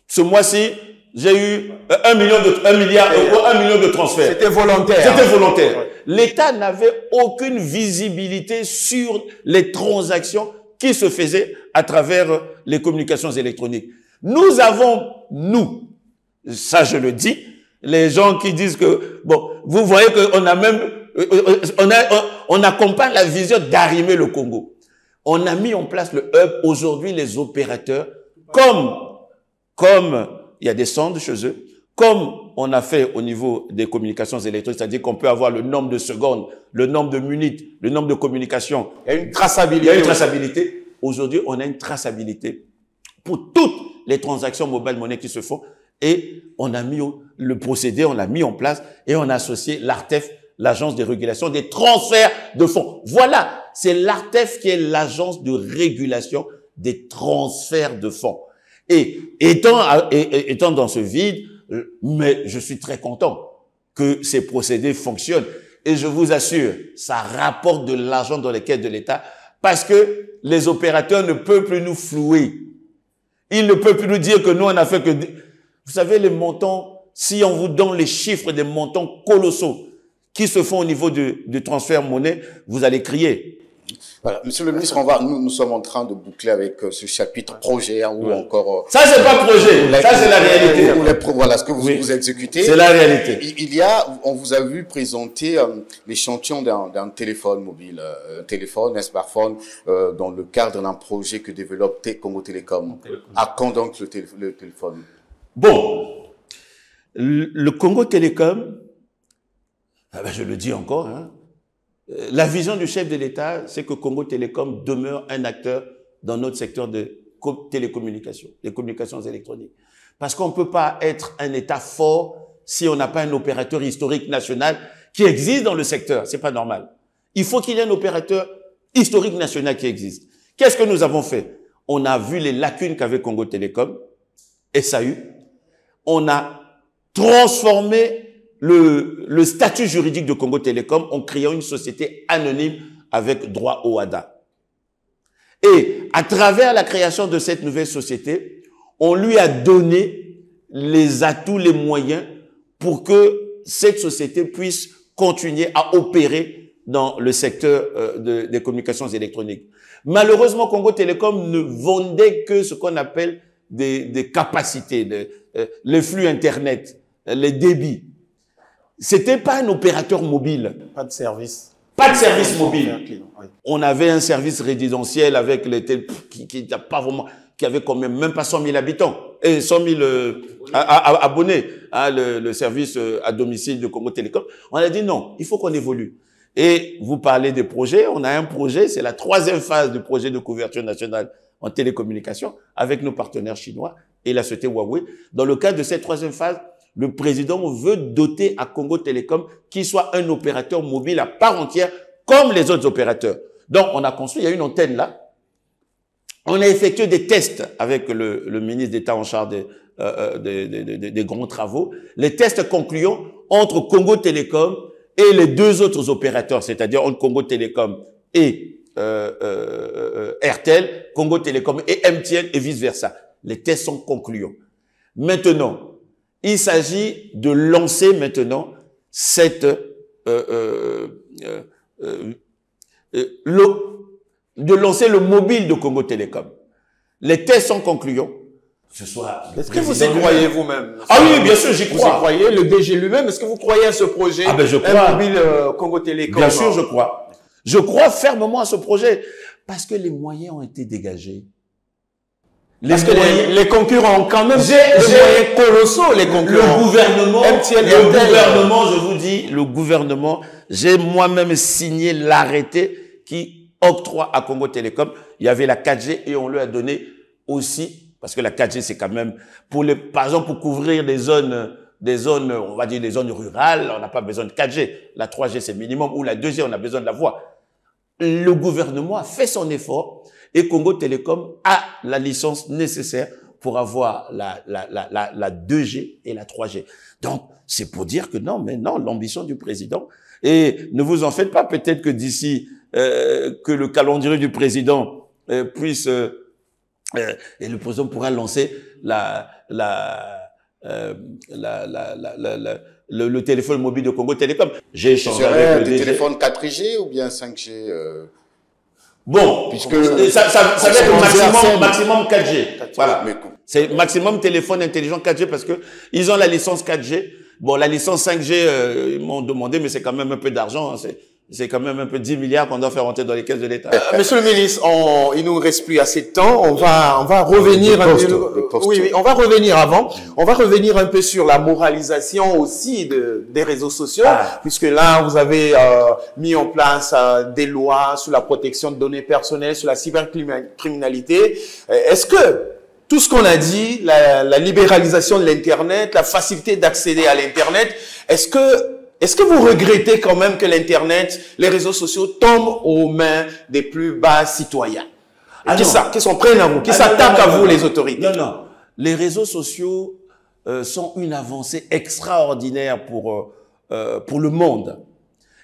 Ce mois-ci, j'ai eu 1 milliard d'euros, 1 million de transferts. C'était volontaire. C'était volontaire. L'État n'avait aucune visibilité sur les transactions qui se faisaient à travers les communications électroniques. Nous avons, ça je le dis, les gens qui disent que, bon, vous voyez qu'on a même, on accompagne la vision d'arrimer le Congo. On a mis en place le hub. Aujourd'hui, les opérateurs, comme il y a des sondes chez eux, comme on a fait au niveau des communications électroniques, c'est-à-dire qu'on peut avoir le nombre de secondes, le nombre de minutes, le nombre de communications. Il y a une traçabilité. Il y a une traçabilité. Aujourd'hui, on a une traçabilité pour toutes les transactions mobile money qui se font. Et on a mis le procédé, on l'a mis en place et on a associé l'ARTEF, l'agence de régulation des transferts de fonds. Voilà, c'est l'ARTEF qui est l'agence de régulation des transferts de fonds. Et étant dans ce vide, mais je suis très content que ces procédés fonctionnent. Et je vous assure, ça rapporte de l'argent dans les caisses de l'État parce que les opérateurs ne peuvent plus nous flouer. Ils ne peuvent plus nous dire que nous, on a fait que... Vous savez, les montants, si on vous donne les chiffres des montants colossaux qui se font au niveau de transfert monnaie, vous allez crier. Voilà. Monsieur le ministre, nous sommes en train de boucler avec ce chapitre projet, hein, ou encore... Ça, c'est pas projet. Ça, c'est la réalité. Voilà, ce que vous exécutez. C'est la réalité. On vous a vu présenter l'échantillon d'un téléphone mobile, un smartphone, dans le cadre d'un projet que développe Congo Télécom. À quand donc le téléphone? Bon, le Congo Télécom, je le dis encore, hein, la vision du chef de l'État, c'est que Congo Télécom demeure un acteur dans notre secteur de télécommunications, des communications électroniques. Parce qu'on ne peut pas être un État fort si on n'a pas un opérateur historique national qui existe dans le secteur. C'est pas normal. Il faut qu'il y ait un opérateur historique national qui existe. Qu'est-ce que nous avons fait? On a vu les lacunes qu'avait Congo Télécom, SAU. On a transformé le statut juridique de Congo Télécom en créant une société anonyme avec droit au ADA. Et à travers la création de cette nouvelle société, on lui a donné les atouts, les moyens pour que cette société puisse continuer à opérer dans le secteur des communications électroniques. Malheureusement, Congo Télécom ne vendait que ce qu'on appelle des capacités, les flux Internet, les débits. C'était pas un opérateur mobile. Pas de service. Pas de service mobile. On avait un service résidentiel avec qui n'a pas vraiment, qui avait quand même pas 100 000 habitants et 100 000 abonnés à le service à domicile de Congo Télécom. On a dit non, il faut qu'on évolue. Et vous parlez des projets. On a un projet, c'est la 3e phase du projet de couverture nationale en télécommunication avec nos partenaires chinois et la société Huawei. Dans le cadre de cette 3e phase, le président veut doter à Congo Télécom qu'il soit un opérateur mobile à part entière comme les autres opérateurs. Donc, on a construit, il y a une antenne là. On a effectué des tests avec le ministre d'État en charge des grands travaux. Les tests concluants entre Congo Télécom et les deux autres opérateurs, c'est-à-dire entre Congo Télécom et Airtel, Congo Télécom et MTN et vice-versa. Les tests sont concluants. Maintenant, il s'agit de lancer maintenant de lancer le mobile de Congo Télécom. Les tests sont concluants. Est-ce que vous y croyez vous-même? Ah oui, bien sûr, j'y crois. Vous y croyez? Le DG lui-même, est-ce que vous croyez à ce projet? Ah ben je crois. Mobile Congo Télécom. Bien sûr, je crois. Je crois fermement à ce projet parce que les moyens ont été dégagés. Parce que les concurrents ont quand même des moyens colossaux, les concurrents. Le gouvernement, je vous dis, le gouvernement, j'ai moi-même signé l'arrêté qui octroie à Congo Télécom. Il y avait la 4G et on lui a donné aussi, parce que la 4G c'est quand même, par exemple pour couvrir des zones, on va dire des zones rurales, on n'a pas besoin de 4G. La 3G c'est minimum, ou la 2G on a besoin de la voix. Le gouvernement a fait son effort et Congo Télécom a la licence nécessaire pour avoir la 2G et la 3G. Donc, c'est pour dire que non, mais non, l'ambition du président. Et ne vous en faites pas, peut-être que d'ici que le calendrier du président puisse et le président pourra lancer le téléphone mobile de Congo Télécom. J'ai échangé avec le DG. Des téléphones 4G ou bien 5G Bon, puisque ça va être maximum 4G. Voilà. C'est maximum téléphone intelligent 4G parce que ils ont la licence 4G. Bon, la licence 5G, ils m'ont demandé, mais c'est quand même un peu d'argent. Hein. C'est quand même un peu 10 milliards qu'on doit faire rentrer dans les caisses de l'État. Monsieur le ministre, il nous reste plus assez de temps. On va revenir on va revenir avant. On va revenir un peu sur la moralisation aussi des réseaux sociaux, puisque là, vous avez mis en place des lois sur la protection de données personnelles, sur la cybercriminalité. Est-ce que tout ce qu'on a dit, la libéralisation de l'Internet, la facilité d'accéder à l'Internet, est-ce que vous regrettez quand même que l'Internet, les réseaux sociaux tombent aux mains des plus bas citoyens? Qui sont prêts à vous, qui s'attaquent à vous, les autorités? Non. Les réseaux sociaux sont une avancée extraordinaire pour le monde.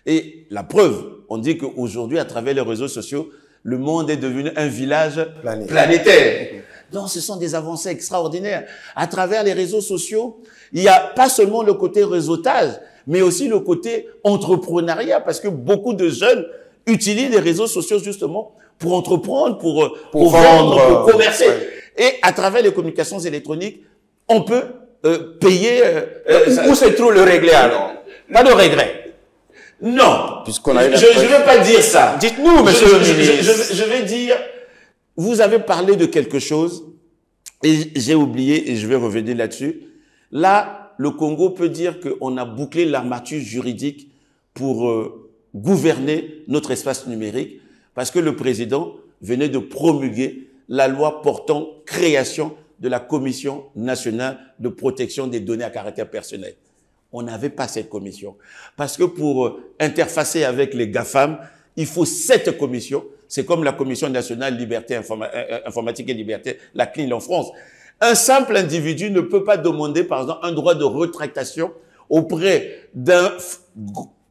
Et la preuve, on dit qu'aujourd'hui, à travers les réseaux sociaux, le monde est devenu un village planétaire. Non, ce sont des avancées extraordinaires. À travers les réseaux sociaux, il n'y a pas seulement le côté réseautage, mais aussi le côté entrepreneuriat, parce que beaucoup de jeunes utilisent les réseaux sociaux justement pour entreprendre, pour vendre, pour commercer. Et à travers les communications électroniques, on peut payer... Où se trouve le regret alors? Pas de regret. Non, puisqu'on a je ne veux pas dire ça. Dites-nous, monsieur le ministre. Je vais dire, vous avez parlé de quelque chose, et j'ai oublié, et je vais revenir là-dessus. Là, le Congo peut dire qu'on a bouclé l'armature juridique pour gouverner notre espace numérique, parce que le président venait de promulguer la loi portant création de la Commission nationale de protection des données à caractère personnel. On n'avait pas cette commission. Parce que pour interfacer avec les GAFAM, il faut 7 commissions. C'est comme la Commission nationale liberté informatique et liberté, la CNIL en France. Un simple individu ne peut pas demander, par exemple, un droit de rétractation auprès d'un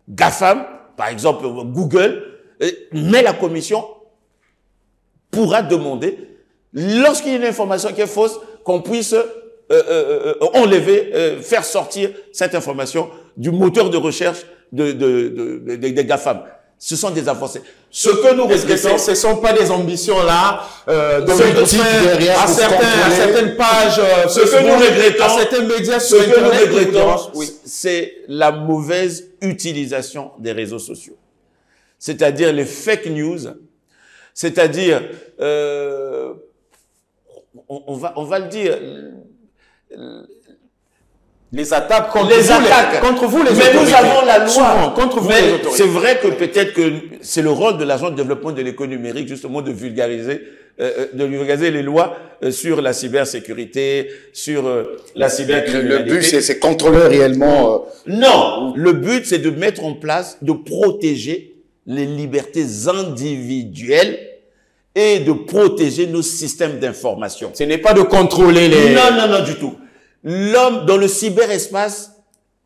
GAFAM, par exemple Google, mais la commission pourra demander, lorsqu'il y a une information qui est fausse, qu'on puisse enlever, faire sortir cette information du moteur de recherche des GAFAM. Ce sont des avancées. Ce que nous regrettons, ce ne sont pas des ambitions là, à certaines pages, ce que nous regrettons, à certains médias sur Internet, c'est la mauvaise utilisation des réseaux sociaux. C'est-à-dire les fake news, c'est-à-dire, on va le dire, Les attaques contre les vous, attaques. contre vous, les mais autorités. nous avons la loi. Souvent, contre vous, les Mais autorités. c'est vrai que peut-être que c'est le rôle de l'agent de développement de l'économie numérique, justement, de vulgariser les lois sur la cybersécurité, sur la cybercriminalité. Le but, c'est contrôler réellement... Non, le but, c'est de mettre en place, de protéger les libertés individuelles et de protéger nos systèmes d'information. Ce n'est pas de contrôler les... Non, du tout. L'homme, dans le cyberespace,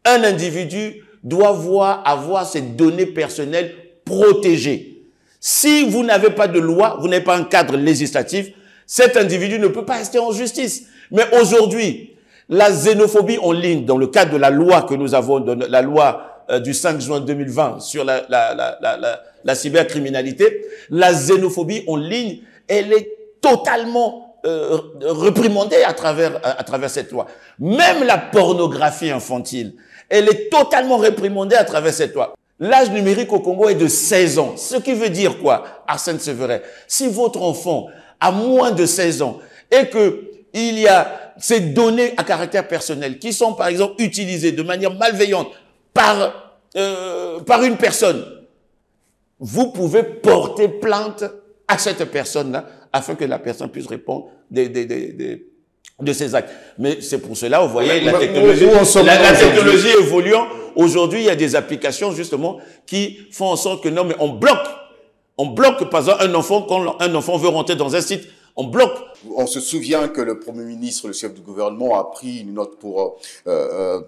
un individu doit avoir ses données personnelles protégées. Si vous n'avez pas de loi, vous n'avez pas un cadre législatif, cet individu ne peut pas rester en justice. Mais aujourd'hui, la xénophobie en ligne, dans le cadre de la loi que nous avons, la loi du 5 juin 2020 sur la cybercriminalité, la xénophobie en ligne, elle est totalement réprimandée à travers cette loi. Même la pornographie infantile, elle est totalement réprimandée à travers cette loi. L'âge numérique au Congo est de 16 ans. Ce qui veut dire quoi, Arsène Séverin? Si votre enfant a moins de 16 ans et que il y a ces données à caractère personnel qui sont, par exemple, utilisées de manière malveillante par une personne, vous pouvez porter plainte à cette personne-là afin que la personne puisse répondre de ses actes. Mais c'est pour cela, vous voyez, la technologie évoluant. Aujourd'hui, il y a des applications, justement, qui font en sorte que non, mais on bloque, par exemple, un enfant, quand un enfant veut rentrer dans un site, on bloque. On se souvient que le Premier ministre, le chef du gouvernement, a pris une note pour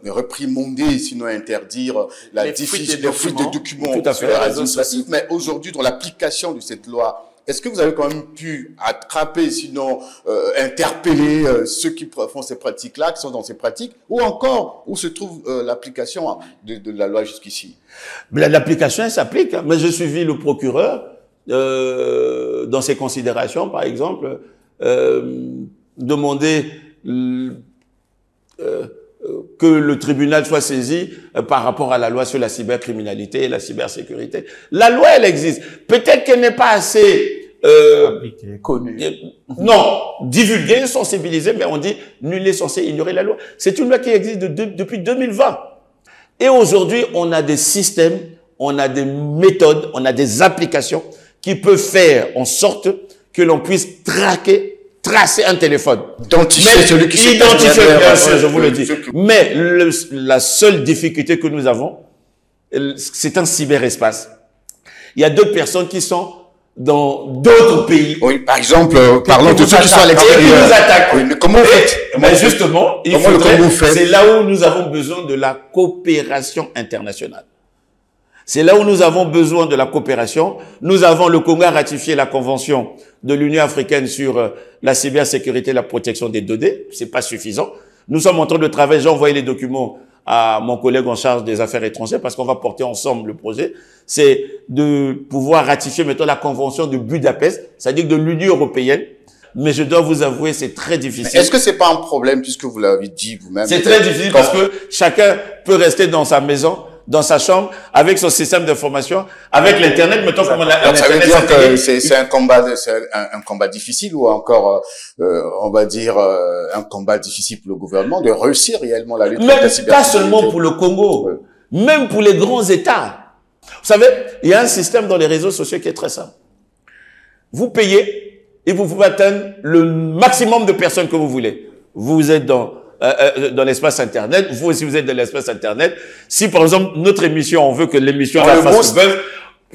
réprimander, sinon interdire la diffusion des fuites de documents sur les réseaux sociaux. Mais aujourd'hui, dans l'application de cette loi, est-ce que vous avez quand même pu attraper, sinon interpeller ceux qui font ces pratiques-là, qui sont dans ces pratiques, ou encore où se trouve l'application de la loi jusqu'ici? L'application, elle s'applique. Hein. Mais j'ai suivi le procureur dans ses considérations, par exemple, demander que le tribunal soit saisi par rapport à la loi sur la cybercriminalité et la cybersécurité. La loi, elle existe. Peut-être qu'elle n'est pas assez connue. Non, divulguée, sensibilisée, mais on dit nul n'est censé ignorer la loi. C'est une loi qui existe depuis 2020. Et aujourd'hui, on a des systèmes, on a des méthodes, on a des applications qui peuvent faire en sorte que l'on puisse tracer un téléphone. Identifier celui qui se cache derrière, bien sûr, je vous le dis. Mais la seule difficulté que nous avons, c'est un cyberespace. Il y a d'autres personnes qui sont dans d'autres pays. Oui, par exemple, parlons de ceux qui sont à l'extérieur. Qui nous attaquent. Oui, mais comment vous faites? Mais justement, c'est là où nous avons besoin de la coopération internationale. C'est là où nous avons besoin de la coopération. Nous avons, le Congo a ratifié la convention de l'Union africaine sur la cybersécurité et la protection des données. C'est pas suffisant. Nous sommes en train de travailler. J'ai envoyé les documents à mon collègue en charge des affaires étrangères parce qu'on va porter ensemble le projet. C'est de pouvoir ratifier maintenant la convention de Budapest, c'est-à-dire de l'Union européenne. Mais je dois vous avouer, c'est très difficile. Est-ce que c'est pas un problème puisque vous l'avez dit vous-même? C'est très difficile parce que chacun peut rester dans sa maison, dans sa chambre, avec son système d'information, avec l'Internet, mettons comme on a. Donc ça veut dire que c'est un combat difficile ou encore, on va dire, un combat difficile pour le gouvernement de réussir réellement la lutte contre la cybersécurité. Pas seulement pour le Congo, même pour les grands États. Vous savez, il y a un système dans les réseaux sociaux qui est très simple. Vous payez et vous pouvez atteindre le maximum de personnes que vous voulez. Vous êtes dans l'espace Internet, vous aussi vous êtes dans l'espace Internet. Si par exemple notre émission, on veut que l'émission fasse buzz,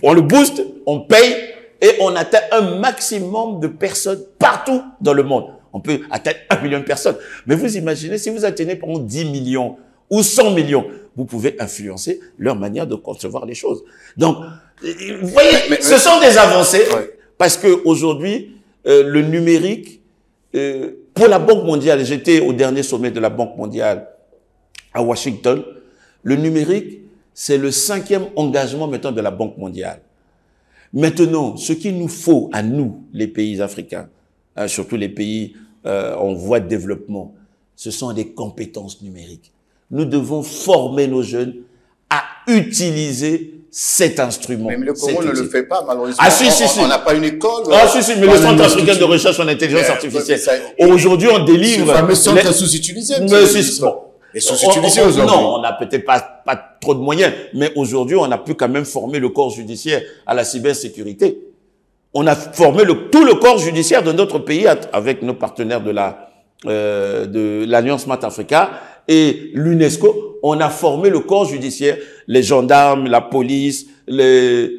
on le booste, on paye et on atteint un maximum de personnes partout dans le monde. On peut atteindre 1 million de personnes. Mais vous imaginez, si vous atteignez par exemple 10 millions ou 100 millions, vous pouvez influencer leur manière de concevoir les choses. Donc, vous voyez, ce sont des avancées parce que aujourd'hui, le numérique, pour la Banque mondiale, j'étais au dernier sommet de la Banque mondiale à Washington. Le numérique, c'est le 5e engagement maintenant de la Banque mondiale. Maintenant, ce qu'il nous faut à nous, les pays africains, surtout les pays en voie de développement, ce sont des compétences numériques. Nous devons former nos jeunes à utiliser cet instrument. Mais le Congo ne le fait pas, malheureusement. Ah, si. On n'a pas une école. Mais le Centre africain de recherche en intelligence artificielle. Aujourd'hui, on délivre. Ce fameux centre sous-utilisé. Et sous-utilisé aujourd'hui. Non, on n'a peut-être pas trop de moyens, mais aujourd'hui, on a pu quand même former le corps judiciaire à la cybersécurité. On a formé tout le corps judiciaire de notre pays avec nos partenaires de l'Alliance Smart Africa et l'UNESCO. On a formé le corps judiciaire, les gendarmes, la police, les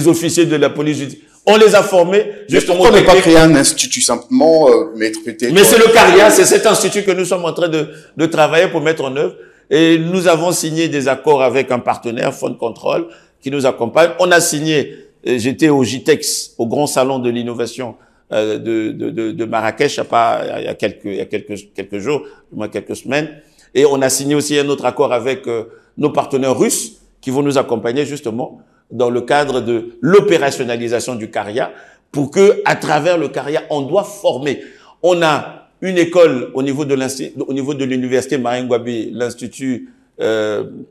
officiers de la police judiciaire. On les a formés. Justement, on n'a pas créé un institut simplement, mettre peut-être. Mais c'est le CARIA, c'est cet institut que nous sommes en train de travailler pour mettre en œuvre. Et nous avons signé des accords avec un partenaire, Fond Control, qui nous accompagne. On a signé, j'étais au GITEX, au Grand Salon de l'Innovation de Marrakech, il y a quelques jours, au moins quelques semaines. Et on a signé aussi un autre accord avec nos partenaires russes qui vont nous accompagner justement dans le cadre de l'opérationnalisation du CARIA, pour que, à travers le CARIA, on doit former. On a une école au niveau de l'université Marine Gwabi, l'institut ENSP,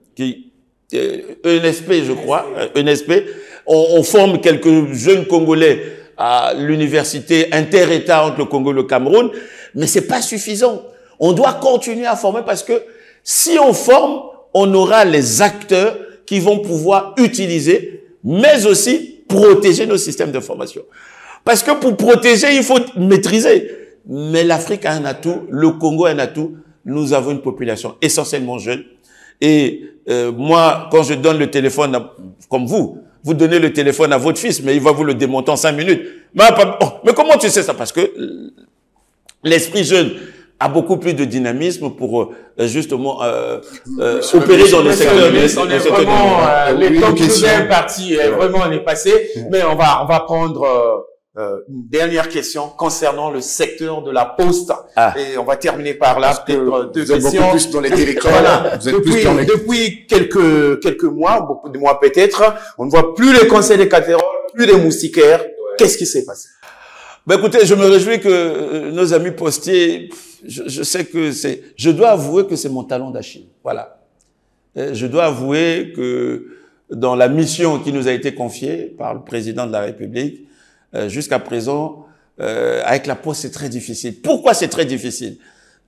je crois, ENSP. On forme quelques jeunes Congolais à l'université inter-État entre le Congo et le Cameroun, mais c'est pas suffisant. On doit continuer à former parce que si on forme, on aura les acteurs qui vont pouvoir utiliser, mais aussi protéger nos systèmes d'information. Parce que pour protéger, il faut maîtriser. Mais l'Afrique a un atout, le Congo a un atout. Nous avons une population essentiellement jeune. Et moi, quand je donne le téléphone, comme vous donnez le téléphone à votre fils, mais il va vous le démonter en 5 minutes. Mais comment tu sais ça? Parce que l'esprit jeune a beaucoup plus de dynamisme pour justement opérer dans le secteur. On est vraiment, le temps qui nous est imparti, vraiment on est passé, mais on va prendre une dernière question concernant le secteur de la poste. Et on va terminer par là. Peut-être 2 questions. Vous êtes beaucoup plus dans les télécoms. Voilà. Depuis quelques mois, beaucoup de mois peut-être, on ne voit plus les conseils des cathédrales, plus les moustiquaires. Ouais. Qu'est-ce qui s'est passé? Ben écoutez, je me réjouis que nos amis postiers, je sais que je dois avouer que c'est mon talon d'Achille. Voilà. Je dois avouer que dans la mission qui nous a été confiée par le président de la République, jusqu'à présent, avec la poste, c'est très difficile. Pourquoi c'est très difficile?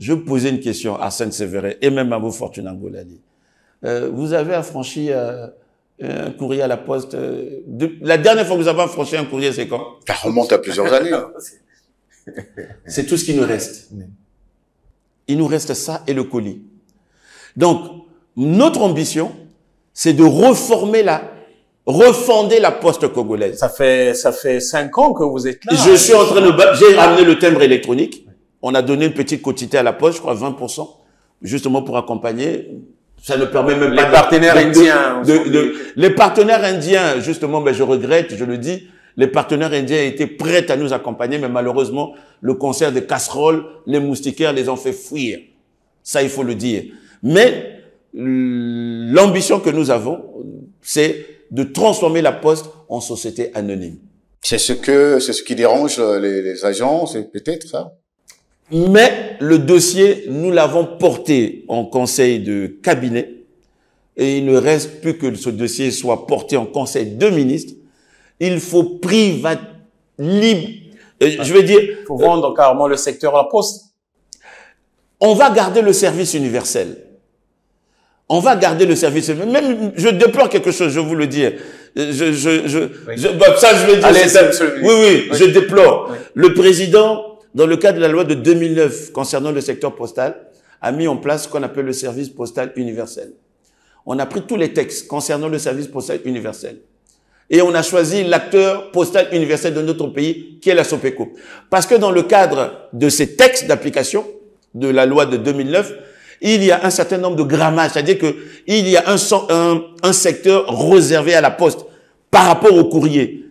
Je vais poser une question à Arsène Sévéret et même à vous, Fortuna Ngolali. Vous avez affranchi un courrier à la poste. La dernière fois que vous avez affranchi un courrier, c'est quand? Ça remonte à plusieurs années. C'est tout ce qui nous reste. Il nous reste ça et le colis. Donc, notre ambition, c'est de refonder la poste congolaise. Ça fait 5 ans que vous êtes là. Je suis en train j'ai amené le timbre électronique. On a donné une petite quotité à la poste, je crois 20%, justement pour accompagner. Ça ne permet même pas les partenaires indiens. Les partenaires indiens, justement, je regrette, je le dis, les partenaires indiens étaient prêts à nous accompagner, mais malheureusement, le concert des casseroles, les moustiquaires les ont fait fuir. Ça, il faut le dire. Mais l'ambition que nous avons, c'est de transformer la poste en société anonyme. C'est ce qui dérange les agents, c'est peut-être ça? Mais le dossier, nous l'avons porté en conseil de cabinet et il ne reste plus que ce dossier soit porté en conseil de ministres. Il faut je veux dire, il faut vendre carrément le secteur à la poste. On va garder le service universel. On va garder le service. Même, je déplore quelque chose, je vous le dis. Je veux dire. Allez, oui, je déplore. Oui. Le président, dans le cadre de la loi de 2009 concernant le secteur postal, a mis en place ce qu'on appelle le service postal universel. On a pris tous les textes concernant le service postal universel. Et on a choisi l'acteur postal universel de notre pays, qui est la SOPECO. Parce que dans le cadre de ces textes d'application de la loi de 2009, il y a un certain nombre de grammages, c'est-à-dire que il y a un secteur réservé à la poste par rapport au courrier.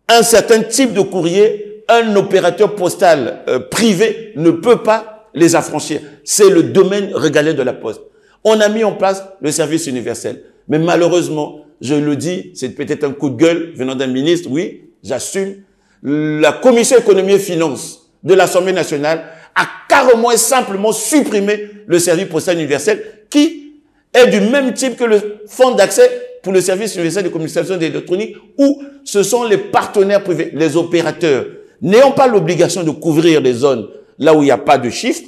Un certain type de courrier, un opérateur postal privé ne peut pas les affranchir. C'est le domaine régalien de la poste. On a mis en place le service universel. Mais malheureusement, je le dis, c'est peut-être un coup de gueule venant d'un ministre, oui, j'assume. La Commission économie et finances de l'Assemblée nationale a carrément et simplement supprimé le service postal universel qui est du même type que le fonds d'accès pour le service universel de communication électronique où ce sont les partenaires privés, les opérateurs, n'ayant pas l'obligation de couvrir les zones là où il n'y a pas de chiffres.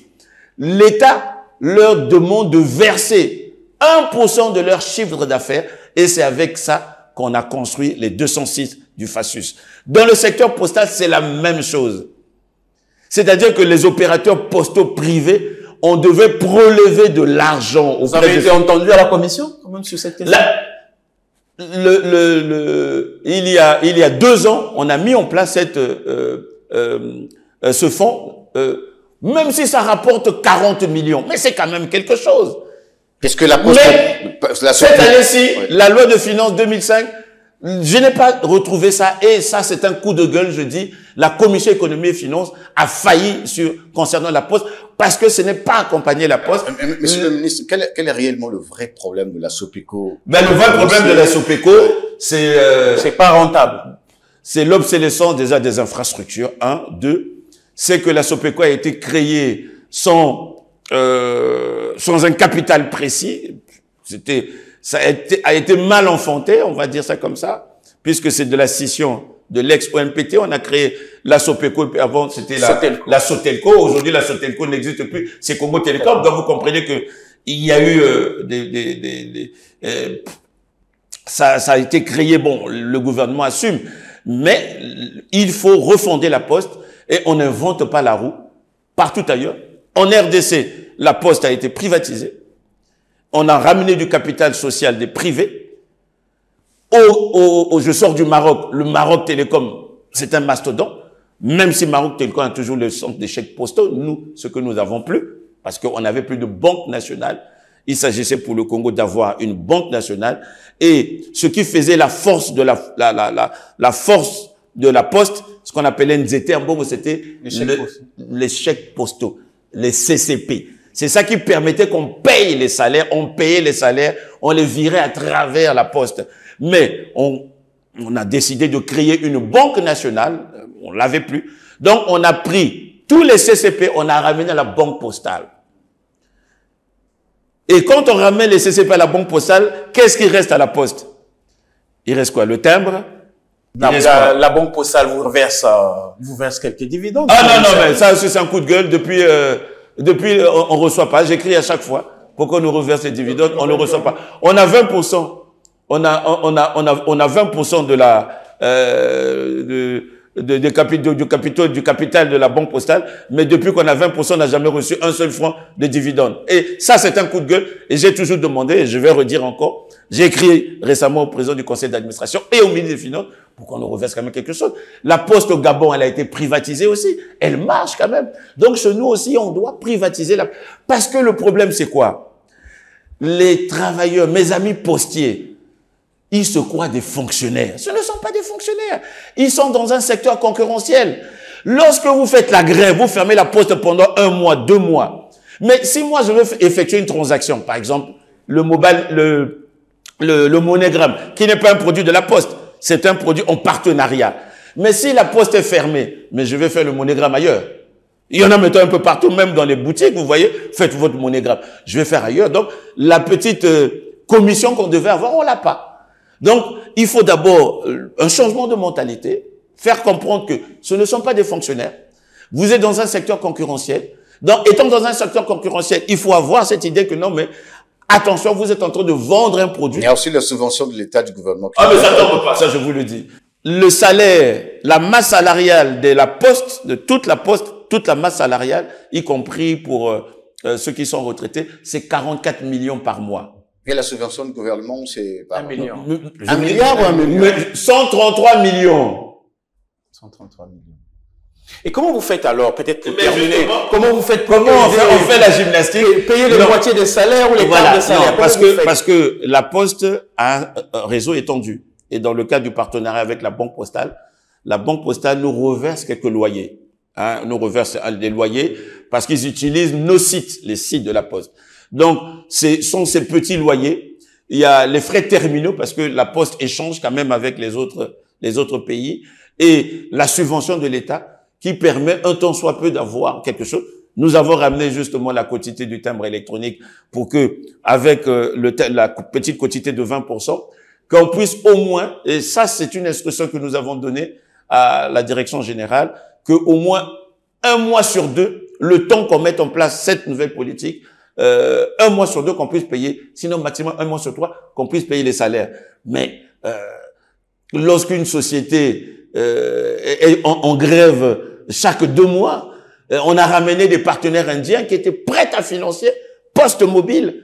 L'État leur demande de verser 1% de leur chiffre d'affaires et c'est avec ça qu'on a construit les 206 du FASUS. Dans le secteur postal, c'est la même chose. C'est-à-dire que les opérateurs postaux privés, on devait prélever de l'argent. Vous avez été entendu à la commission, quand même, sur cette question? Il y a 2 ans, on a mis en place ce fonds, même si ça rapporte 40 millions, mais c'est quand même quelque chose. Est-ce que la Poste... Cette année-ci, la loi de finances 2005, je n'ai pas retrouvé ça, et ça c'est un coup de gueule, je dis, la commission économie et finances a failli concernant la Poste, parce que ce n'est pas accompagné la Poste. Monsieur le ministre, quel est réellement le vrai problème de la SOPECO? Le vrai problème de la SOPECO, c'est pas rentable. C'est l'obsolescence déjà des infrastructures, 1. 2, c'est que la SOPECO a été créée sans un capital précis. Ça a été mal enfanté, on va dire ça comme ça, puisque c'est de la scission de l'ex-OMPT. On a créé la SOPECO, puis avant c'était la Sotelco. Aujourd'hui, la Sotelco n'existe plus, c'est Congo Télécom. Donc vous comprenez que il y a eu ça a été créé, bon, le gouvernement assume, mais il faut refonder la Poste et on n'invente pas la roue partout ailleurs. En RDC, la Poste a été privatisée. On a ramené du capital social des privés. Je sors du Maroc. Le Maroc Télécom, c'est un mastodonte. Même si Maroc Télécom a toujours le centre des chèques postaux, nous, ce que nous n'avons plus, parce qu'on n'avait plus de banque nationale. Il s'agissait pour le Congo d'avoir une banque nationale. Et ce qui faisait la force de la force de la Poste, ce qu'on appelait NZT, en bon, c'était les chèques postaux, les CCP. C'est ça qui permettait qu'on paye les salaires, on payait les salaires, on les virait à travers la Poste. Mais on a décidé de créer une banque nationale, on l'avait plus. Donc on a pris tous les CCP, on a ramené à la banque postale. Et quand on ramène les CCP à la banque postale, qu'est-ce qui reste à la Poste? Il reste quoi? Le timbre? La banque postale vous verse quelques dividendes. Ah non, mais ça c'est un coup de gueule depuis, on reçoit pas. J'écris à chaque fois. Pourquoi on nous reverse les dividendes? On ne reçoit pas. On a 20%. On a 20% de du capital de la banque postale. Mais depuis qu'on a 20%, on n'a jamais reçu un seul franc de dividendes. Et ça, c'est un coup de gueule. Et j'ai toujours demandé, et je vais redire encore, j'ai écrit récemment au président du conseil d'administration et au ministre des Finances pour qu'on nous reverse quand même quelque chose. La Poste au Gabon, elle a été privatisée aussi. Elle marche quand même. Donc, chez nous aussi, on doit privatiser parce que le problème, c'est quoi? Les travailleurs, mes amis postiers, ils se croient des fonctionnaires. Ce ne sont pas des fonctionnaires. Ils sont dans un secteur concurrentiel. Lorsque vous faites la grève, vous fermez la Poste pendant 1 mois, 2 mois. Mais si moi, je veux effectuer une transaction, par exemple, le MoneyGram, qui n'est pas un produit de la Poste, c'est un produit en partenariat. Mais si la Poste est fermée, mais je vais faire le MoneyGram ailleurs. Il y en a maintenant un peu partout, même dans les boutiques, vous voyez, faites votre MoneyGram. Je vais faire ailleurs. Donc, la petite commission qu'on devait avoir, on l'a pas. Donc, il faut d'abord un changement de mentalité, faire comprendre que ce ne sont pas des fonctionnaires. Vous êtes dans un secteur concurrentiel. Donc, étant dans un secteur concurrentiel, il faut avoir cette idée que non, mais attention, vous êtes en train de vendre un produit. Il y a aussi la subvention de l'État, du gouvernement. Ah, mais ça tombe pas, ça je vous le dis. Le salaire, la masse salariale de la Poste, de toute la Poste, toute la masse salariale, y compris pour ceux qui sont retraités, c'est 44 millions par mois. Et la subvention du gouvernement, c'est... 1 million. 1 milliard ou 1 million? 133 millions. 133 millions. Et comment vous faites alors, peut-être pour terminer, comment vous faites on fait la gymnastique? Payer les moitiés des salaires ou les quarts des salaires? Non, parce que la Poste a un réseau étendu. Et dans le cadre du partenariat avec la Banque Postale nous reverse quelques loyers. Nous reverse des loyers parce qu'ils utilisent nos sites, les sites de la Poste. Donc, ce sont ces petits loyers. Il y a les frais terminaux parce que la Poste échange quand même avec les autres pays. Et la subvention de l'État qui permet un temps soit peu d'avoir quelque chose. Nous avons ramené justement la quotité du timbre électronique pour que, avec la petite quotité de 20%, qu'on puisse au moins, et ça c'est une instruction que nous avons donnée à la direction générale, que au moins 1 mois sur 2, le temps qu'on mette en place cette nouvelle politique, un mois sur deux qu'on puisse payer, sinon maximum un mois sur trois qu'on puisse payer les salaires. Mais lorsqu'une société est en grève chaque 2 mois, on a ramené des partenaires indiens qui étaient prêts à financer Poste Mobile.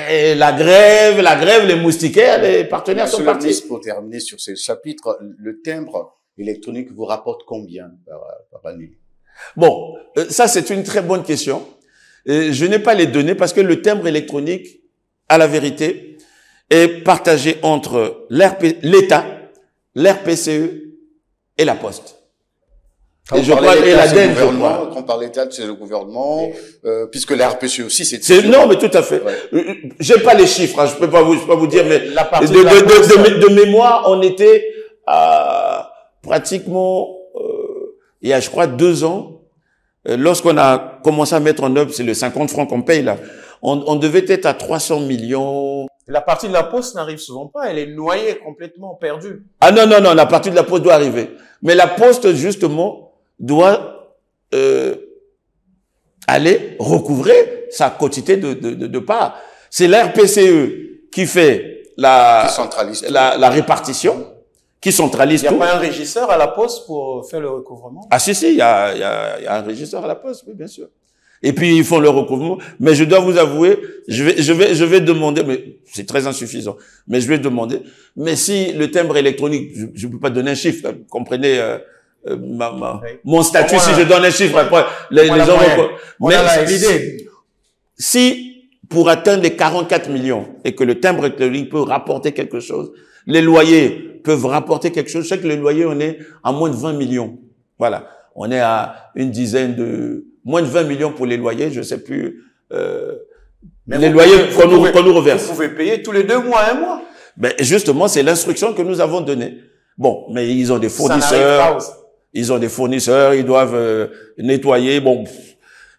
Et la grève, les moustiquaires, les partenaires sont partis. Ministre, pour terminer sur ce chapitre, le timbre électronique vous rapporte combien par année? Bon, ça c'est une très bonne question. Je n'ai pas les données parce que le timbre électronique, à la vérité, est partagé entre l'État, l'RPCE et la Poste. Quand et je crois, et l'ADN, je crois. Quand on parle d'État, c'est le gouvernement, puisque la RPCE aussi, non, mais tout à fait. Ouais. J'ai pas les chiffres, hein, je peux pas vous dire, mais de mémoire, on était à pratiquement, il y a, je crois, 2 ans, lorsqu'on a commencé à mettre en œuvre, c'est le 50 francs qu'on paye là, on devait être à 300 millions. La partie de la Poste n'arrive souvent pas, elle est noyée, complètement perdue. Ah non, la partie de la Poste doit arriver. Mais la Poste, justement, doit aller recouvrer sa quantité de parts. C'est la RPCE qui fait la répartition, qui centralise tout. Il n'y a pas un régisseur à la Poste pour faire le recouvrement? Ah si, il y a un régisseur à la Poste, oui, bien sûr. Et puis ils font le recouvrement. Mais je dois vous avouer, je vais demander, mais c'est très insuffisant. Mais je vais demander. Mais si le timbre électronique, je ne peux pas donner un chiffre, vous comprenez. Mon statut, si je donne un chiffre, après, les gens vont... Mais l'idée. Si, pour atteindre les 44 millions, et que le timbre électronique peut rapporter quelque chose, les loyers peuvent rapporter quelque chose, je sais que les loyers, on est à moins de 20 millions. Voilà. On est à une dizaine de... Moins de 20 millions pour les loyers, je sais plus... les loyers qu'on nous reverse. Vous pouvez payer tous les 2 mois, 1 mois. Ben, justement, c'est l'instruction que nous avons donnée. Bon, mais ils ont des fournisseurs... Ils ont des fournisseurs, ils doivent nettoyer. Bon,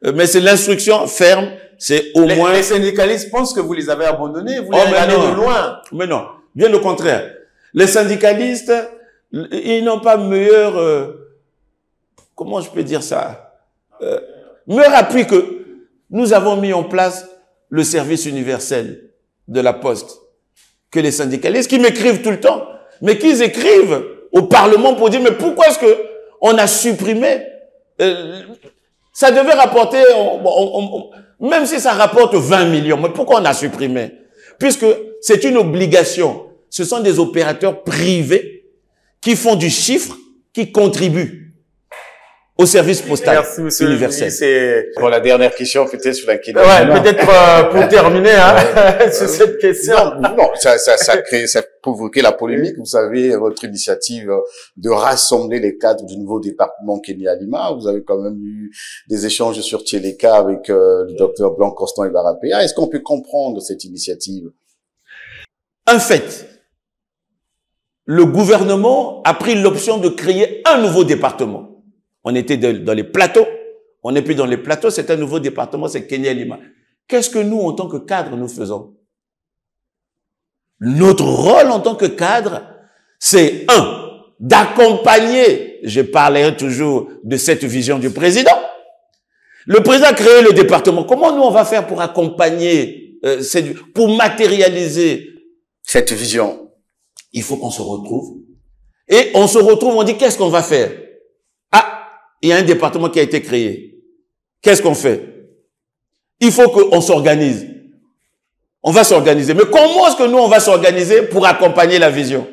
mais c'est l'instruction ferme. C'est au moins. Les syndicalistes pensent que vous les avez abandonnés. Vous les regardez de loin. Mais non, bien au contraire. Les syndicalistes, ils n'ont pas meilleur. Comment je peux dire ça, meilleur appui que nous avons mis en place le service universel de la Poste que les syndicalistes qui m'écrivent tout le temps, mais qu'ils écrivent au Parlement pour dire mais pourquoi est-ce que on a supprimé, ça devait rapporter, même si ça rapporte 20 millions, mais pourquoi on a supprimé? Puisque c'est une obligation. Ce sont des opérateurs privés qui font du chiffre, qui contribuent au service postal universel. Pour la dernière question, peut-être sur la question. Ouais, peut-être pour terminer sur cette question. Non, ça provoquait la polémique. Vous savez, votre initiative de rassembler les cadres du nouveau département Kenya Lima. Vous avez quand même eu des échanges sur Tcheleka avec le docteur Blanc Constant et Barapéa. Est-ce qu'on peut comprendre cette initiative? Un fait. Le gouvernement a pris l'option de créer un nouveau département. On était dans les plateaux. On n'est plus dans les plateaux. C'est un nouveau département, c'est Kenya Lima. Qu'est-ce que nous, en tant que cadres, nous faisons? Notre rôle en tant que cadre, c'est d'accompagner, je parlerai toujours de cette vision du président. Le président a créé le département. Comment nous, on va faire pour accompagner, pour matérialiser cette vision? Il faut qu'on se retrouve. Et on se retrouve, on dit, qu'est-ce qu'on va faire? Il y a un département qui a été créé. Qu'est-ce qu'on fait? Il faut qu'on s'organise. On va s'organiser. Mais comment est-ce que nous, on va s'organiser pour accompagner la vision?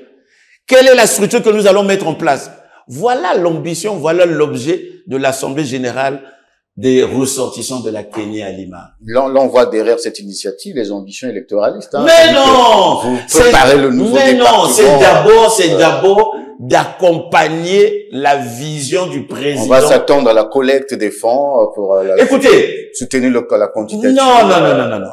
Quelle est la structure que nous allons mettre en place? Voilà l'ambition, voilà l'objet de l'Assemblée générale des ressortissants de la Kenya Lima. Là, on voit derrière cette initiative les ambitions électoralistes. Hein. Mais non! Vous préparez le nouveau département. C'est d'abord d'accompagner la vision du président. On va s'attendre à la collecte des fonds pour soutenir la candidature. Non.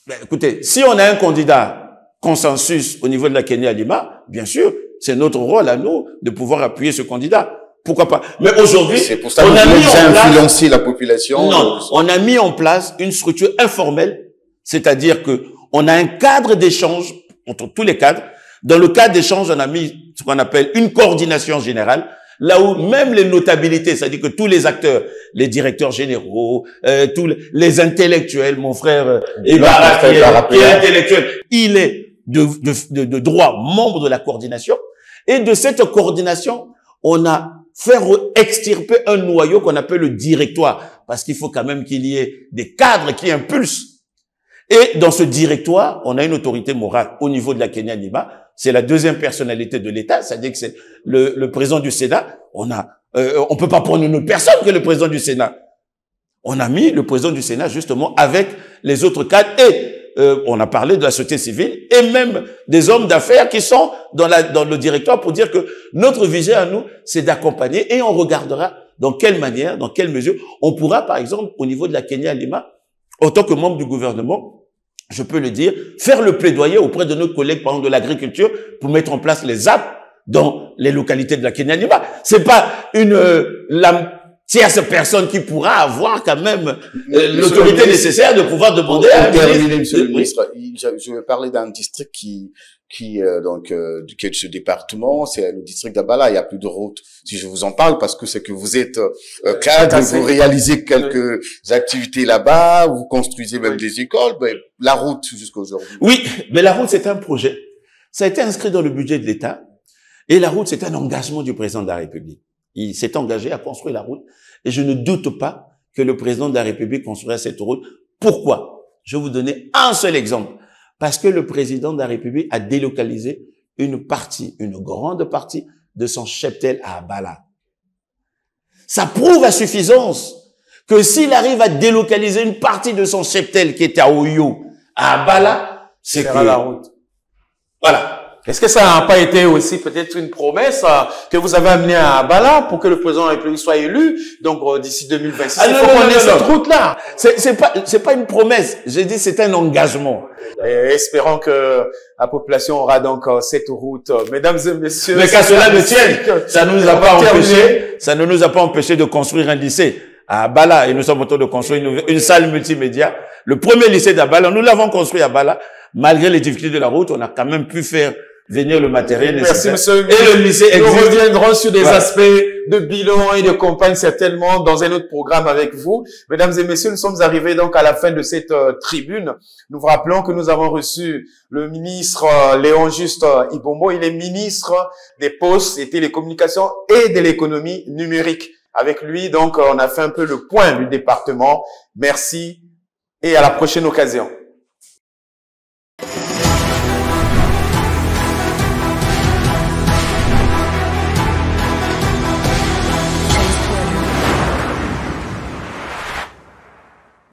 Ben, écoutez, si on a un candidat consensus au niveau de la Kenya Lima, bien sûr, c'est notre rôle à nous de pouvoir appuyer ce candidat. Pourquoi pas? Mais aujourd'hui, c'est pour ça qu'on a influencé la population. Non, on a mis en place une structure informelle, c'est-à-dire que on a un cadre d'échange entre tous les cadres. Dans le cadre d'échange, on a mis ce qu'on appelle une coordination générale. là où même les notabilités, c'est-à-dire que tous les acteurs, les directeurs généraux, tous les intellectuels, mon frère Ibarra, qui est intellectuel, il est de droit membre de la coordination. Et de cette coordination, on a fait extirper un noyau qu'on appelle le directoire, parce qu'il faut quand même qu'il y ait des cadres qui impulsent. Et dans ce directoire, on a une autorité morale au niveau de la Kenya Nima. C'est la deuxième personnalité de l'État, c'est-à-dire que c'est le président du Sénat. On peut pas prendre une autre personne que le président du Sénat. On a mis le président du Sénat justement avec les autres cadres et on a parlé de la société civile et même des hommes d'affaires qui sont dans le directoire pour dire que notre vision à nous, c'est d'accompagner et on regardera dans quelle manière, dans quelle mesure on pourra, par exemple, au niveau de la Kenya Lima, en tant que membre du gouvernement, je peux le dire, faire le plaidoyer auprès de nos collègues, par exemple, de l'agriculture pour mettre en place les apps dans les localités de la Kenya Lima. C'est pas la tierce personne qui pourra avoir quand même l'autorité nécessaire de pouvoir demander à Monsieur le ministre, je vais parler d'un district qui est ce département, c'est le district d'Abala. Il n'y a plus de route. Si je vous en parle, parce que c'est que vous êtes cadre, vous réalisez quelques activités là-bas, vous construisez même des écoles, ben, la route jusqu'à aujourd'hui. Oui, mais la route, c'est un projet. Ça a été inscrit dans le budget de l'État. Et la route, c'est un engagement du président de la République. Il s'est engagé à construire la route. Et je ne doute pas que le président de la République construira cette route. Pourquoi? Je vais vous donner un seul exemple. Parce que le président de la République a délocalisé une grande partie de son cheptel à Abala. Ça prouve à suffisance que s'il arrive à délocaliser une partie de son cheptel qui était à Oyo, à Abala, c'est que... la route. Voilà. Est-ce que ça n'a pas été aussi peut-être une promesse que vous avez amenée à Abala pour que le président de la République soit élu, donc d'ici 2026? Il faut qu'on ait cette route-là. C'est pas une promesse. J'ai dit c'est un engagement. Et espérons que la population aura donc cette route. Mesdames et messieurs. Mais qu'à cela ne tienne, ça ne nous a pas empêché de construire un lycée à Abala et nous sommes en train de construire une salle multimédia. Le premier lycée d'Abala, nous l'avons construit à Abala. Malgré les difficultés de la route, on a quand même pu faire venir le matériel nécessaire. Merci, monsieur. Et le lycée existe. Nous reviendrons sur des aspects de bilan et de campagne certainement dans un autre programme avec vous. Mesdames et messieurs, nous sommes arrivés donc à la fin de cette tribune. Nous vous rappelons que nous avons reçu le ministre Léon Juste Ibombo. Il est ministre des Postes et Télécommunications et de l'économie numérique. Avec lui, donc, on a fait un peu le point du département. Merci et à la prochaine occasion.